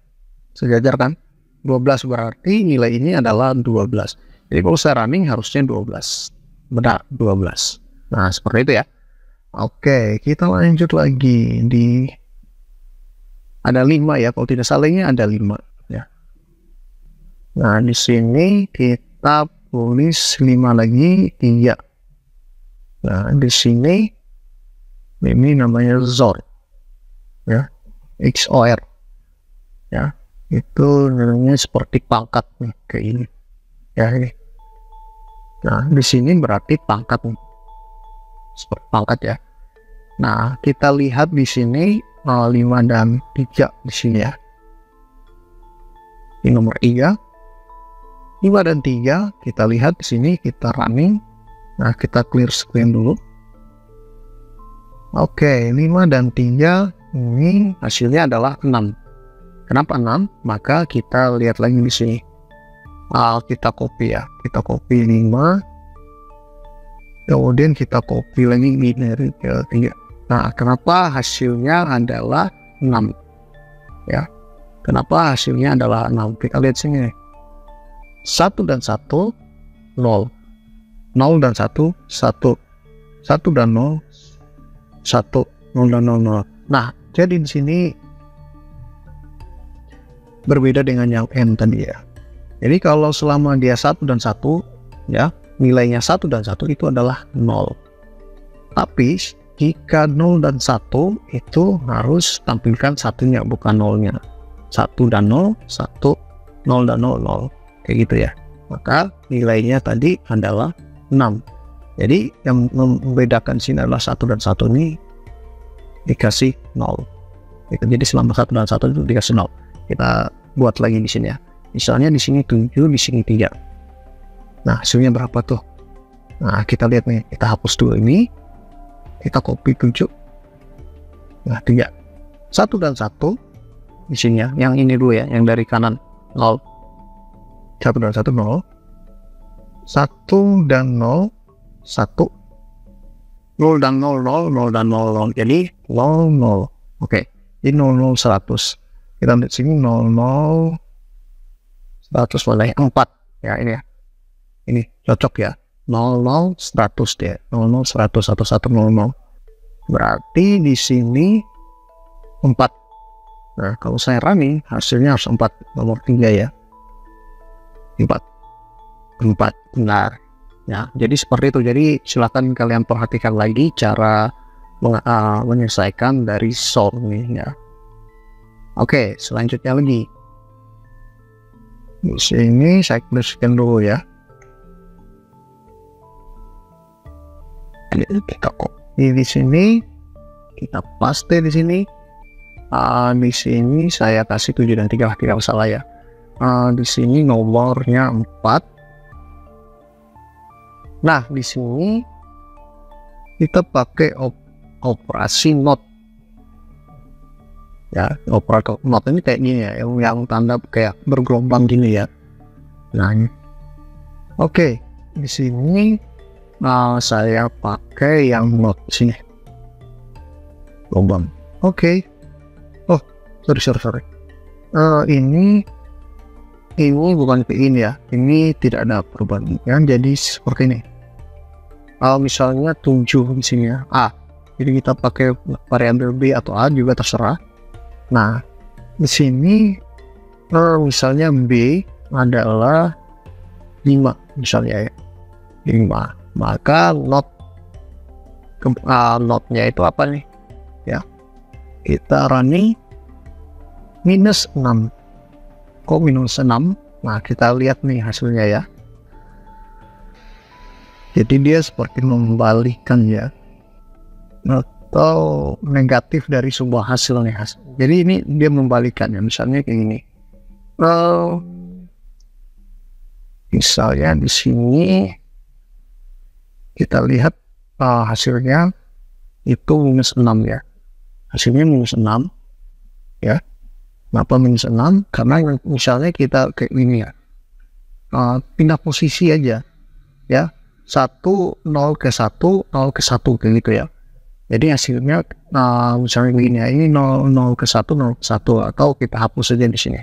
Speaker 1: Sejajar kan? 12 berarti nilai ini adalah 12. Jadi kalau saya running harusnya 12. Benar, 12. Nah, seperti itu ya. Oke, kita lanjut lagi di ada 5 ya, kalau tidak salahnya ada 5 ya. Nah, di sini kita tulis 5 lagi 3. Nah, di sini ini namanya XOR ya, XOR ya. Itu namanya seperti pangkat nih, kayak ini ya, ini. Nah, di sini berarti pangkat nih, seperti pangkat ya. Nah, kita lihat di sini 5 dan 3 di sini ya. Ini nomor 3. 5 dan 3 kita lihat di sini, kita running. Nah, kita clear screen dulu. Oke, 5 dan 3 ini hasilnya adalah 6. Kenapa 6? Maka kita lihat lagi di sini. Kita copy ya. Kita copy 5. Kemudian kita copy lagi binary ke 3. Nah, kenapa hasilnya adalah 6 ya? Kenapa hasilnya adalah 6? Kita lihat sini nih. 1 dan 1 0. 0 dan 1 1. 1 dan 0 1. 0 dan 0 0. Nah, jadi di sini berbeda dengan yang N tadi ya. Jadi kalau selama dia 1 dan 1 ya, nilainya 1 dan 1 itu adalah 0. Tapi jika 0 dan 1 itu harus tampilkan satunya, bukan nolnya. 1 dan 0, 1, 0 dan 0, 0. Kayak gitu ya. Maka nilainya tadi adalah 6. Jadi yang membedakan sini adalah 1 dan 1 ini dikasih 0. Jadi selama 1 dan 1 itu dikasih 0. Kita buat lagi di sini ya. Misalnya di sini 7, di sini 3. Nah, hasilnya berapa tuh? Nah, kita lihat nih. Kita hapus dulu ini. Kita copy 7. Nah, 3. 1 dan 1 di sini ya. Yang ini dulu ya, yang dari kanan 0. 1 dan 1 0. 1 dan 0 1. 0 dan 0 0, 0 dan 0 0. Jadi 0 0. Oke. Ini 0 0 100. Kita lihat sini 0 0 100 mulai 4 ya, ini ya. Ini cocok ya. 00 100 dia. 00 100 11 00. Berarti di sini 4. Nah, kalau saya running hasilnya harus 4, nomor 3 ya. 4. 4 benar ya. Jadi seperti itu. Jadi silakan kalian perhatikan lagi cara menyelesaikan dari solve nih ya. Oke, selanjutnya lagi di sini saya bersihkan dulu ya. Kita copy di sini, kita paste di sini. Di sini saya kasih 7 dan 3 lah, tidak salah ya. Di sini nomornya 4. Nah, di sini kita pakai operasi not. Ya, operator not ini kayak gini ya, yang tanda kayak bergelombang gini ya. Nah, oke, di sini saya pakai yang not sini. Gelombang. Oke. Oh, sorry. Ini bukan PIN ya. Ini tidak ada perubahan ya. Jadi seperti ini. Misalnya 7 di sini ya. Jadi kita pakai variabel B atau A juga terserah. Nah, di sini misalnya B adalah 5 misalnya ya. 5. Maka notnya itu apa nih? Ya. Kita running -6. Kok -6? Nah, kita lihat nih hasilnya ya. Jadi dia seperti membalikan ya, atau negatif dari sebuah hasil nih. Jadi ini dia membalikan ya, misalnya kayak gini. Misalnya di sini kita lihat hasilnya itu -6 ya. Hasilnya -6 ya. Kenapa -6? Karena misalnya kita kayak gini ya, pindah posisi aja ya, 1 0 ke 1 0 ke 1 kayak gitu ya. Jadi hasilnya misalnya begini ya, ini 0 0 ke 1 0 ke 1, atau kita hapus saja di sini.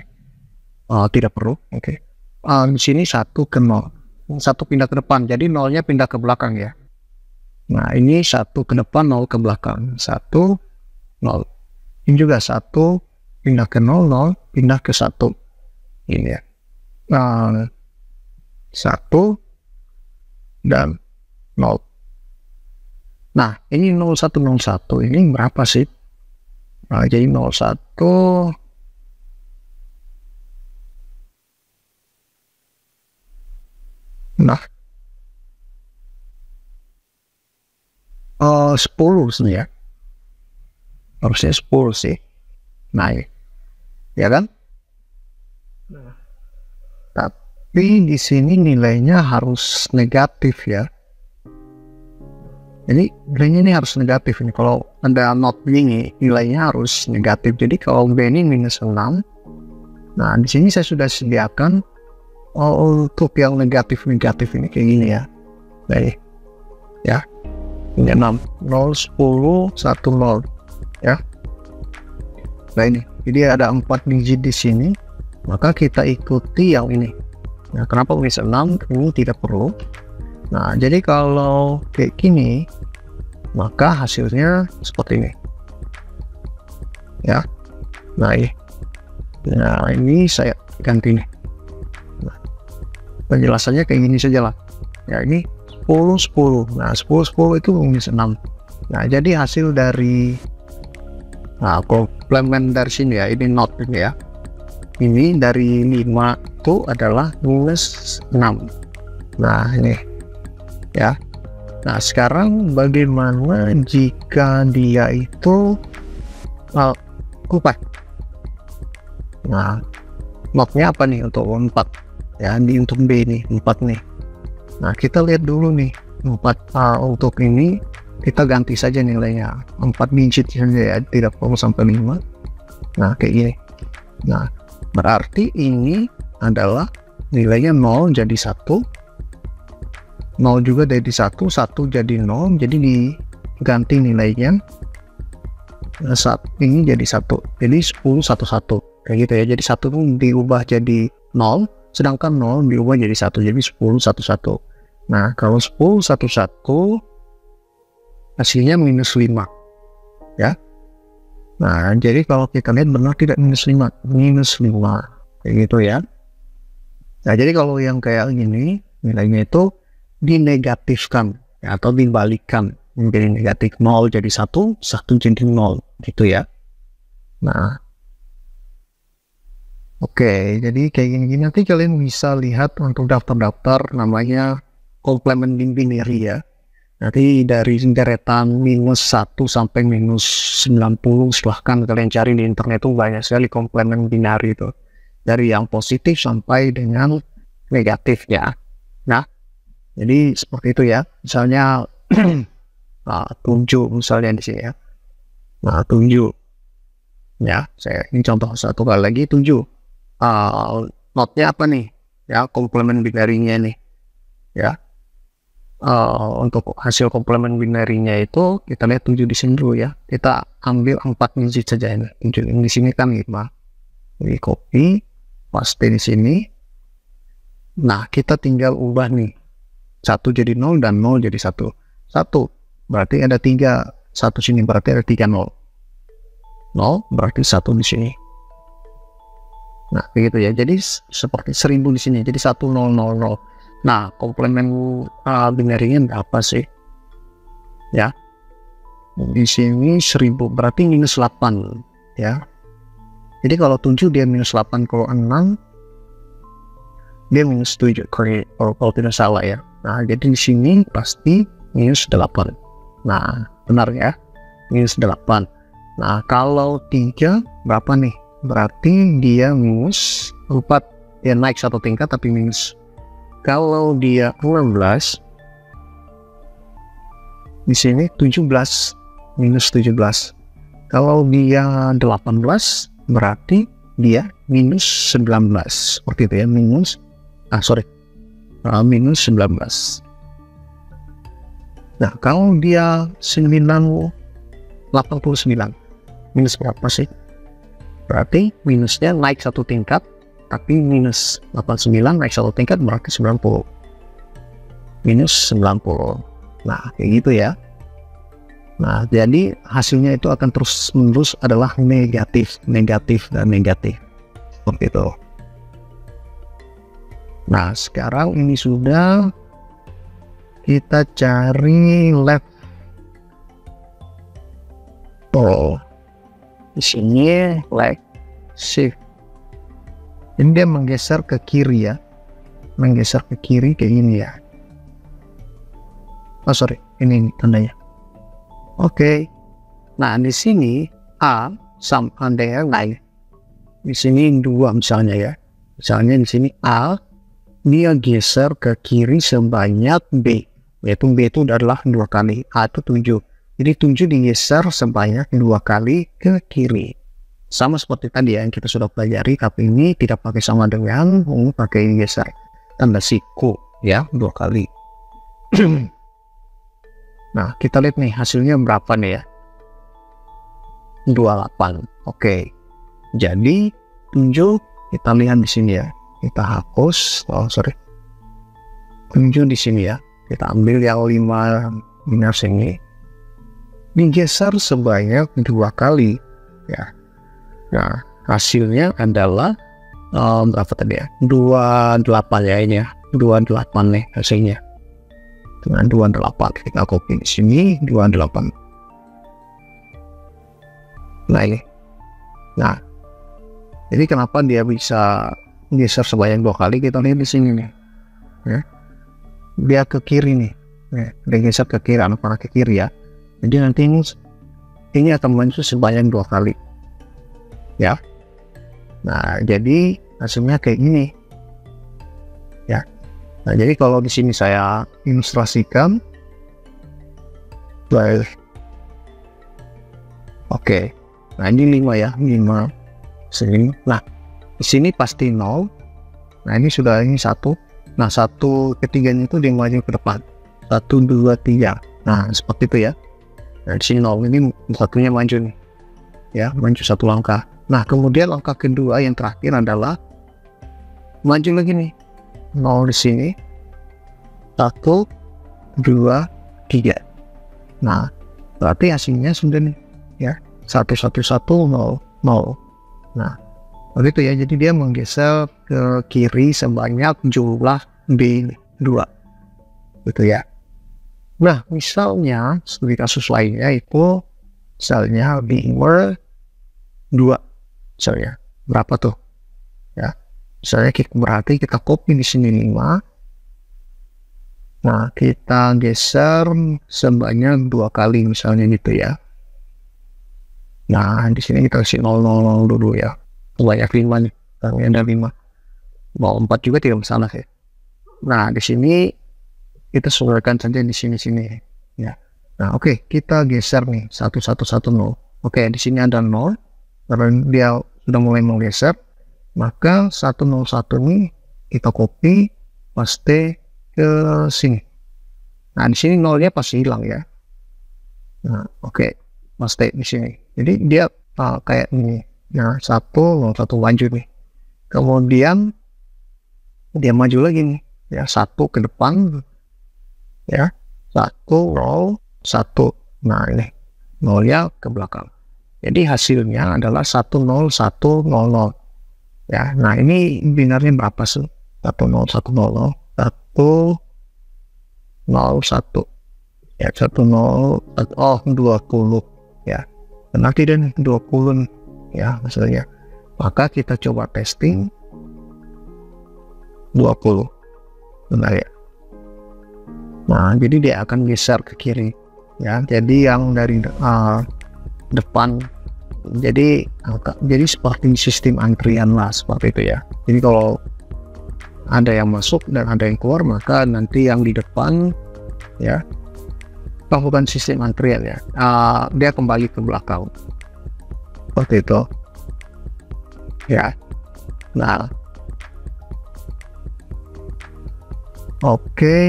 Speaker 1: Tidak perlu. Oke. Di sini 1 ke 0. 1 pindah ke depan, jadi 0-nya pindah ke belakang ya. Nah, ini 1 ke depan, 0 ke belakang. 1 0. Ini juga 1 pindah ke 0 0 pindah ke 1. Ini ya. 1 dan 0. Nah, ini 0101 ini berapa sih? Jadi 01 nah 10 sih ya. Harusnya 10 sih. Nah, ya kan? Tapi di sini nilainya harus negatif ya. Jadi nilainya ini harus negatif ini. Kalau ada not ini, nilainya harus negatif. Jadi kalau B ini -6. Nah, di sini saya sudah sediakan untuk yang negatif ini kayak gini ya. Baik. Ya. Ini 6 0 10 1 0 ya. Nah, ini. Jadi ada 4 digit di sini. Maka kita ikuti yang ini. Nah, kenapa -6? Ini tidak perlu. Nah, jadi kalau kayak gini, maka hasilnya seperti ini ya. Nah, ini saya ganti nih. Nah, penjelasannya kayak gini saja lah ya. Ini 10 10. Nah, 10 10 itu -6. Nah, jadi hasil dari komplement dari sini ya, ini not ini ya. Ini dari 5 itu adalah -6. Nah, ini ya. Nah, sekarang bagaimana jika dia itu Nah, notnya apa nih untuk 4 ya, untuk B nih 4 nih. Nah, kita lihat dulu nih 4 untuk ini kita ganti saja nilainya 4 digit saja ya, tidak perlu sampai 5. Nah, kayak gini. Nah, berarti ini adalah nilainya 0 jadi 1, 0 juga jadi 1, 1 jadi 0, jadi diganti nilainya. Ini jadi 1, jadi 10 1 1 kayak gitu ya. Jadi 1 itu diubah jadi 0, sedangkan 0 diubah jadi 1, jadi 10 1 1. Nah, kalau 10 1 1 hasilnya -5 ya. Nah, jadi kalau kita lihat benar tidak -5 kayak gitu ya. Nah, jadi kalau yang kayak gini nilainya itu dinegatifkan ya, atau dibalikan menjadi negatif. 0 jadi 1, 1 jadi 0 gitu ya. Nah, oke, jadi kayak gini-gini nanti kalian bisa lihat untuk daftar-daftar namanya complementing binary ya. Nanti dari deretan -1 sampai -90, silahkan kalian cari di internet, itu banyak sekali komplement binary itu. Dari yang positif sampai dengan negatifnya. Nah, jadi seperti itu ya. Misalnya, nah, 7 misalnya di sini ya. Nah, 7. Ya, saya ini contoh satu kali lagi 7. Notnya apa nih? Ya, komplement binary-nya nih. Ya. Untuk hasil komplement binary-nya itu kita lihat 7 di sini dulu ya. Kita ambil 4 digit saja ini. 7 di sini kan 5. Jadi copy, paste di sini. Nah, kita tinggal ubah nih. 1 jadi 0 dan 0 jadi 1. 1 berarti ada 3. 1 sini berarti ada 3 0. 0 berarti 1 di sini. Nah, begitu ya. Jadi seperti 1000 di sini. Jadi 1 0 0 0. Nah, komplement binary-nya berapa sih? Ya. Di sini 1000 berarti -8 ya. Jadi kalau 7 dia -8, kalau 6 dia -7 kalau tidak salah ya. Nah, jadi di sini pasti -8. Nah, benar ya. -8. Nah, kalau 3 berapa nih? Berarti dia -4. Dia naik satu tingkat tapi minus. Kalau dia 16, di sini 17, -17. Kalau dia 18, berarti dia -19. Seperti itu ya, -19. Nah, kalau dia 89, minus berapa sih? Berarti minusnya naik satu tingkat, tapi -89 naik satu tingkat berarti 90. -90. Nah, kayak gitu ya. Nah, jadi hasilnya itu akan terus-menerus adalah negatif, dan negatif. Seperti itu. Nah, sekarang ini sudah, kita cari left. Di sini like shift. Ini dia menggeser ke kiri ya. Menggeser ke kiri kayak gini ya. Oh sorry, ini tandanya. Oke. Nah, di sini A sama dengan naik. Di sini 2 misalnya ya. Misalnya di sini A dia geser ke kiri sebanyak B. Yaitu B itu adalah 2 kali. A itu 7. Jadi 7 digeser sebanyak 2 kali ke kiri. Sama seperti tadi yang kita sudah pelajari, tapi ini tidak pakai sama dengan, ini pakai geser. Tanda siku ya, 2 kali. Nah, kita lihat nih hasilnya berapa nih ya. 28. Oke. Jadi 7 kita lihat di sini ya. Kita hapus. Oh, sorry. 7 di sini ya. Kita ambil yang 5 minus ini. Digeser sebanyak 2 kali ya. Nah, hasilnya adalah berapa tadi ya? 28 ya ini ya. 28 nih hasilnya. Dengan 28 kita copy di sini 28. Nah, ini. Nah, jadi kenapa dia bisa geser sebanyak 2 kali? Kita lihat di sini nih. Ya. Dia ke kiri nih. Ya, dia geser ke kiri, anak-anak ke kiri ya. Jadi nanti ini akan muncul sebanyak 2 kali. Ya. Nah, jadi hasilnya kayak gini. Ya. Nah, jadi kalau di sini saya ilustrasikan. Baik. Oke. Nah, ini 5 ya, 5 sini. Nah, di sini pasti 0. Nah, ini sudah ini 1. Nah, 1 ketiganya itu dia maju ke depan. 1 2 3. Nah, seperti itu ya. Nah, di sini 0 ini satunya maju nih. Ya, maju 1 langkah. Nah, kemudian langkah kedua yang terakhir adalah maju lagi nih. 0 di sini. 1 2 3. Nah, berarti hasilnya sudah nih ya. 1 1 1 0 0. Nah, begitu ya. Jadi dia menggeser ke kiri sebanyak jumlah B. 2 gitu ya. Nah misalnya studi kasus lainnya itu misalnya Beamer 2 misalnya berapa tuh ya, misalnya berarti kita copy di sini 5. Nah kita geser sebanyak 2 kali misalnya gitu ya. Nah di sini kita kasih 000 dulu ya, banyak 5 nih karena ada 5, mau 4 juga tidak masalah ya. Nah di sini kita sesuaikan saja di sini ya. Nah oke, kita geser nih 1110. Oke, di sini ada 0 karena dia sudah mulai menggeser, maka 101 ini kita copy paste ke sini. Nah di sini 0-nya pasti hilang ya. Nah oke, paste di sini. Jadi dia kayak ini. Nah 101 maju nih. Kemudian dia maju lagi nih ya, 1 ke depan ya, 1 0 1. Nah ini 0-nya ke belakang, jadi hasilnya adalah 10100 ya. Nah ini binarnya berapa sih? 10100 101 ya, 10 oh 20 ya, benar tidak 20 ya hasilnya. Maka kita coba testing 20, benar ya. Nah jadi dia akan geser ke kiri ya, jadi yang dari depan, jadi seperti sistem antrian lah, seperti itu ya. Jadi kalau ada yang masuk dan ada yang keluar, maka nanti yang di depan ya, bukan sistem antrian ya, dia kembali ke belakang seperti itu ya. Nah oke,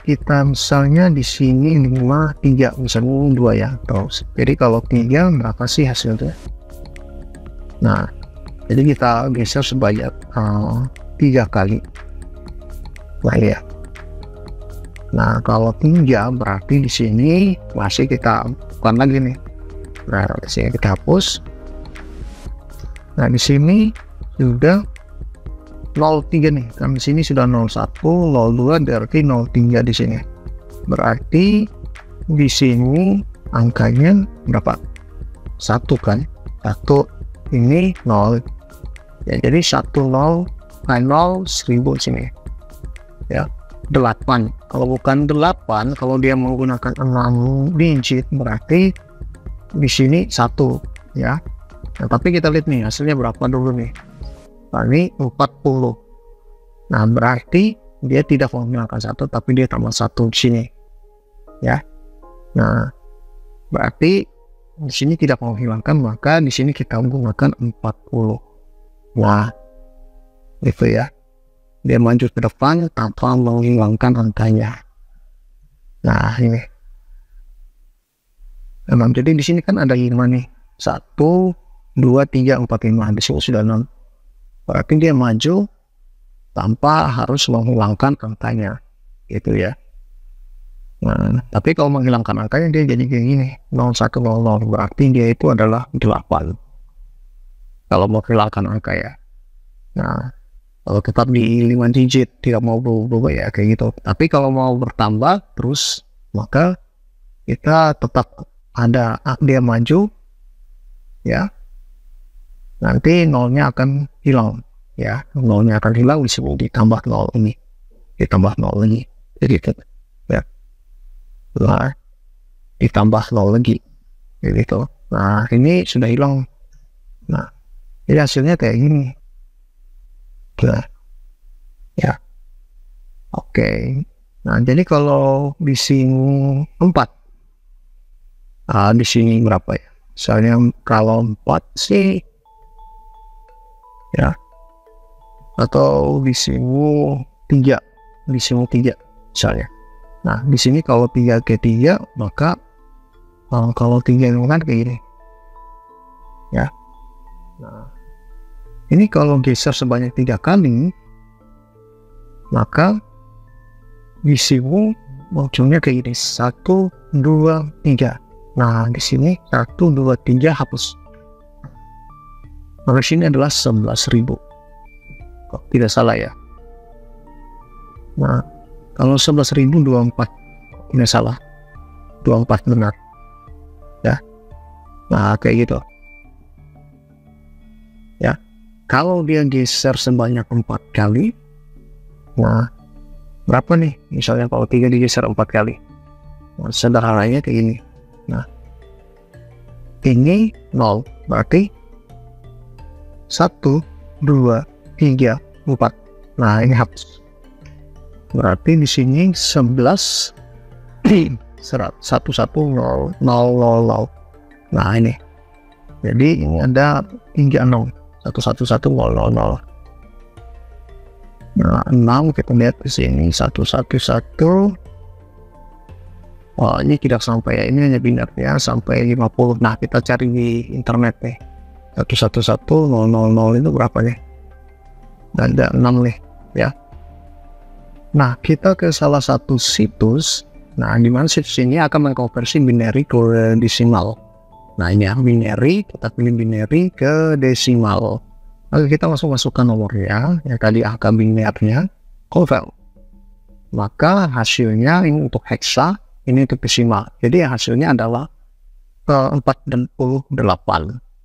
Speaker 1: kita misalnya di sini 5 3 misalnya 2 ya terus. Jadi kalau 3 berapa sih hasilnya? Nah jadi kita geser sebanyak 3 kali. Nah ya. Nah kalau 3 berarti di sini masih kita bukan lagi nih. Nah di sini kita hapus. Nah di sini sudah 03 nih, kan di sini sudah 01 02 berarti 03 di sini. Berarti di sini angkanya berapa? 1 kan? 1 ini 0. Ya jadi 10 1000 di sini. Ya, 8. Kalau bukan 8, kalau dia menggunakan 6 digit berarti di sini 1 ya. Nah, tapi kita lihat nih hasilnya berapa dulu nih. Nah, ini 40. Nah berarti dia tidak menggunakan 1 tapi dia tambah 1 di sini ya. Nah berarti di sini tidak menghilangkan, maka di sini kita menggunakan 40. Nah itu ya, dia maju ke depan tanpa menghilangkan angkanya. Nah ini memang, jadi di sini kan ada 5 nih, 1 2 3 4 5, di sini sudah 6. Berarti dia maju tanpa harus menghilangkan angkanya gitu ya. Nah tapi kalau menghilangkan angkanya dia jadi kayak gini 0100, berarti dia itu adalah 8 kalau mau menghilangkan angka ya. Nah kalau tetap di 5 digit tidak mau berubah ya kayak gitu. Tapi kalau mau bertambah terus, maka kita tetap ada dia maju ya, nanti 0-nya akan hilang ya, 0-nya akan hilang, disebut ditambah 0 ini, ditambah 0 lagi, jadi itu ya, nah ditambah 0 lagi gitu. Nah ini sudah hilang. Nah jadi hasilnya kayak gini. Nah ya oke. Nah jadi kalau di sini 4, di sini berapa ya, misalnya kalau 4 sih ya, atau di sini 3, di sini 3 misalnya. Nah di sini kalau 3 ke 3, maka kalau 3 itu kan kayak gini ya. Nah ini kalau geser sebanyak 3 kali, maka di sini munculnya kayak gini 1 2 3. Nah di sini 1 2 3 hapus. Maka sini adalah 11.000, kok tidak salah ya. Nah Kalau 11.024 ini salah, 24 benar ya. Nah kayak gitu ya. Kalau dia geser sebanyak 4 kali, nah berapa nih misalnya kalau 3 digeser 4 kali? Nah, sederhananya kayak gini. Nah ini 0, berarti 1, 2, 3, 4. Nah ini hapus, berarti di sini 11 1, 1, 0, 0, 0, 0. Nah ini, jadi ini ada 3 0, 1, 1, 1, 0, 0, 0. Nah 6 kita lihat di sini 1, 1, 1. Oh ini tidak sampai ya, ini hanya binar ya, sampai 50. Nah kita cari di internet nih, 1, 1, 1, 0, 0, 0 itu berapa nih? Ada 6 nih ya. Nah kita ke salah satu situs. Nah di mana situs ini akan mengkonversi binary ke desimal. Nah ini ya, binary, kita pilih binary ke desimal. Lalu kita langsung masukkan nomornya, yang tadi angka binarnya, convert. Maka hasilnya ini untuk hexa, ini untuk desimal. Jadi hasilnya adalah 48.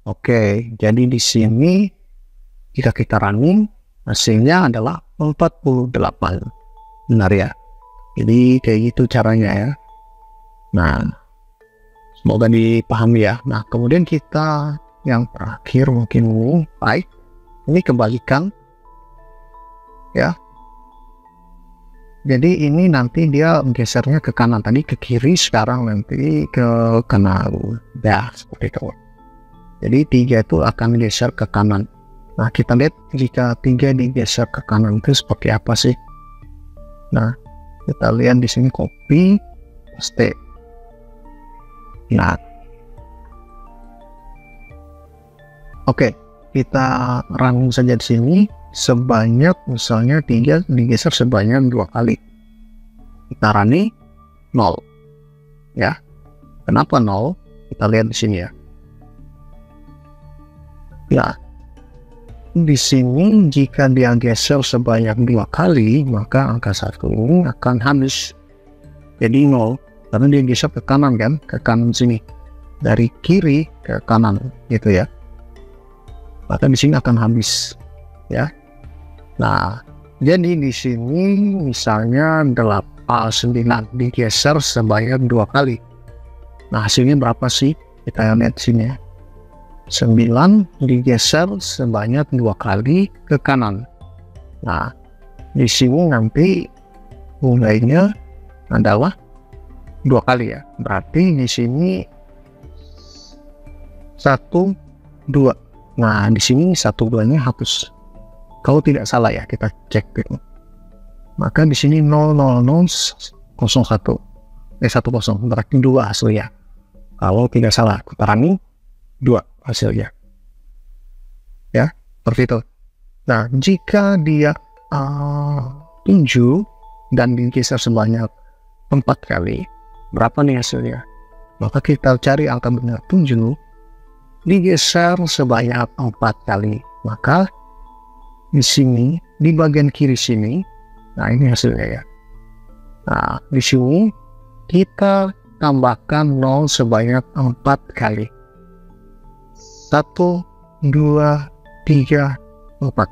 Speaker 1: Oke, jadi di sini jika kita running, hasilnya adalah 48. Benar ya? Jadi kayak gitu caranya ya. Nah, semoga dipahami ya. Nah, kemudian kita yang terakhir mungkin ini, baik. Ini kebalikan ya. Jadi ini nanti dia gesernya ke kanan, tadi ke kiri, sekarang nanti ke kanan. Ya, seperti itu. Jadi 3 itu akan geser ke kanan. Nah, kita lihat jika 3 digeser ke kanan itu seperti apa sih? Nah, kita lihat di sini copy, paste. Nah, oke, kita run saja di sini sebanyak misalnya 3 digeser sebanyak 2 kali. Kita running 0 ya. Kenapa 0? Kita lihat di sini ya. Ya, di sini jika dia geser sebanyak 2 kali, maka angka 1 ini akan habis. Jadi 0, karena dia geser ke kanan kan, ke kanan sini. Dari kiri ke kanan gitu ya. Maka di sini akan habis ya. Nah, jadi di sini misalnya 9 digeser sebanyak 2 kali. Nah, hasilnya berapa sih? Kita lihat sini ya. 9 digeser sebanyak 2 kali ke kanan. Nah, di sini nanti mulainya adalah 2 kali ya. Berarti di sini 1, 2. Nah, di sini 1, 2-nya hapus. Kalau tidak salah ya, kita cek dulu. Maka di sini 0, 0, 0, 0, 1. 10, berarti 2 hasilnya. Kalau tidak salah, kita running 2 hasilnya. Ya, seperti itu. Nah, jika dia 7 dan digeser sebanyak 4 kali, berapa nih hasilnya? Maka kita cari angka benar 7 digeser sebanyak 4 kali. Maka di sini, di bagian kiri sini, nah ini hasilnya ya. Nah, di sini kita tambahkan 0 sebanyak 4 kali. 1, 2, 3, 4.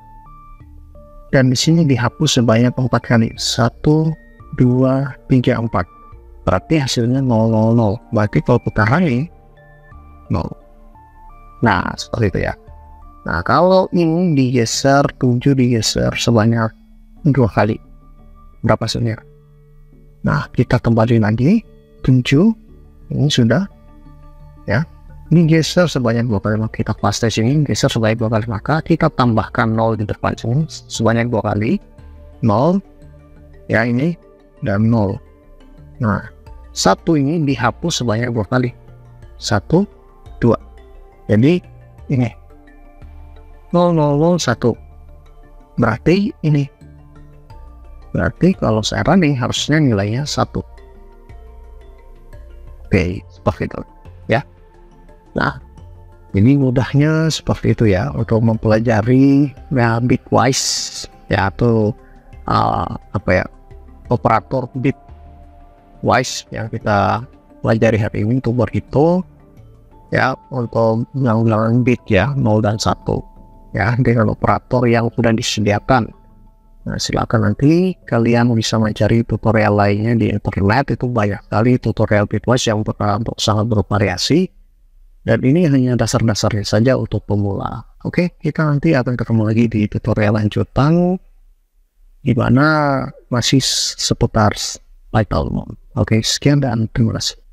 Speaker 1: Dan di sini dihapus sebanyak 4 kali. 1, 2, 3, 4. Berarti hasilnya 0, 0, 0. Berarti kalau kita running 0. Nah, seperti itu ya. Nah, kalau ini digeser 7 digeser sebanyak 2 kali. Berapa hasilnya? Nah, kita kembali lagi 7 ini sudah ya. Ini geser sebanyak 2 kali, maka kita paste sini geser sebanyak 2 kali, maka kita tambahkan 0 di depan sini sebanyak 2 kali. 0 ya ini dan 0. Nah, 1 ini dihapus sebanyak 2 kali. 1, 2. Jadi ini 0, 0, 0, 1. Berarti ini. Berarti kalau saya running harusnya nilainya 1. Oke, seperti itu ya. Nah, ini mudahnya seperti itu ya untuk mempelajari ya, bitwise ya, atau apa ya, operator bitwise yang kita pelajari hari ini untuk berhitung ya, untuk ulang-ulangan bit ya 0 dan 1 ya, dengan operator yang sudah disediakan. Nah, silakan nanti kalian bisa mencari tutorial lainnya di internet, itu banyak sekali tutorial bitwise yang sangat bervariasi, dan ini hanya dasar-dasarnya saja untuk pemula. Oke, kita nanti akan ketemu lagi di tutorial lanjutan di mana masih seputar Python. Oke, sekian dan terima kasih.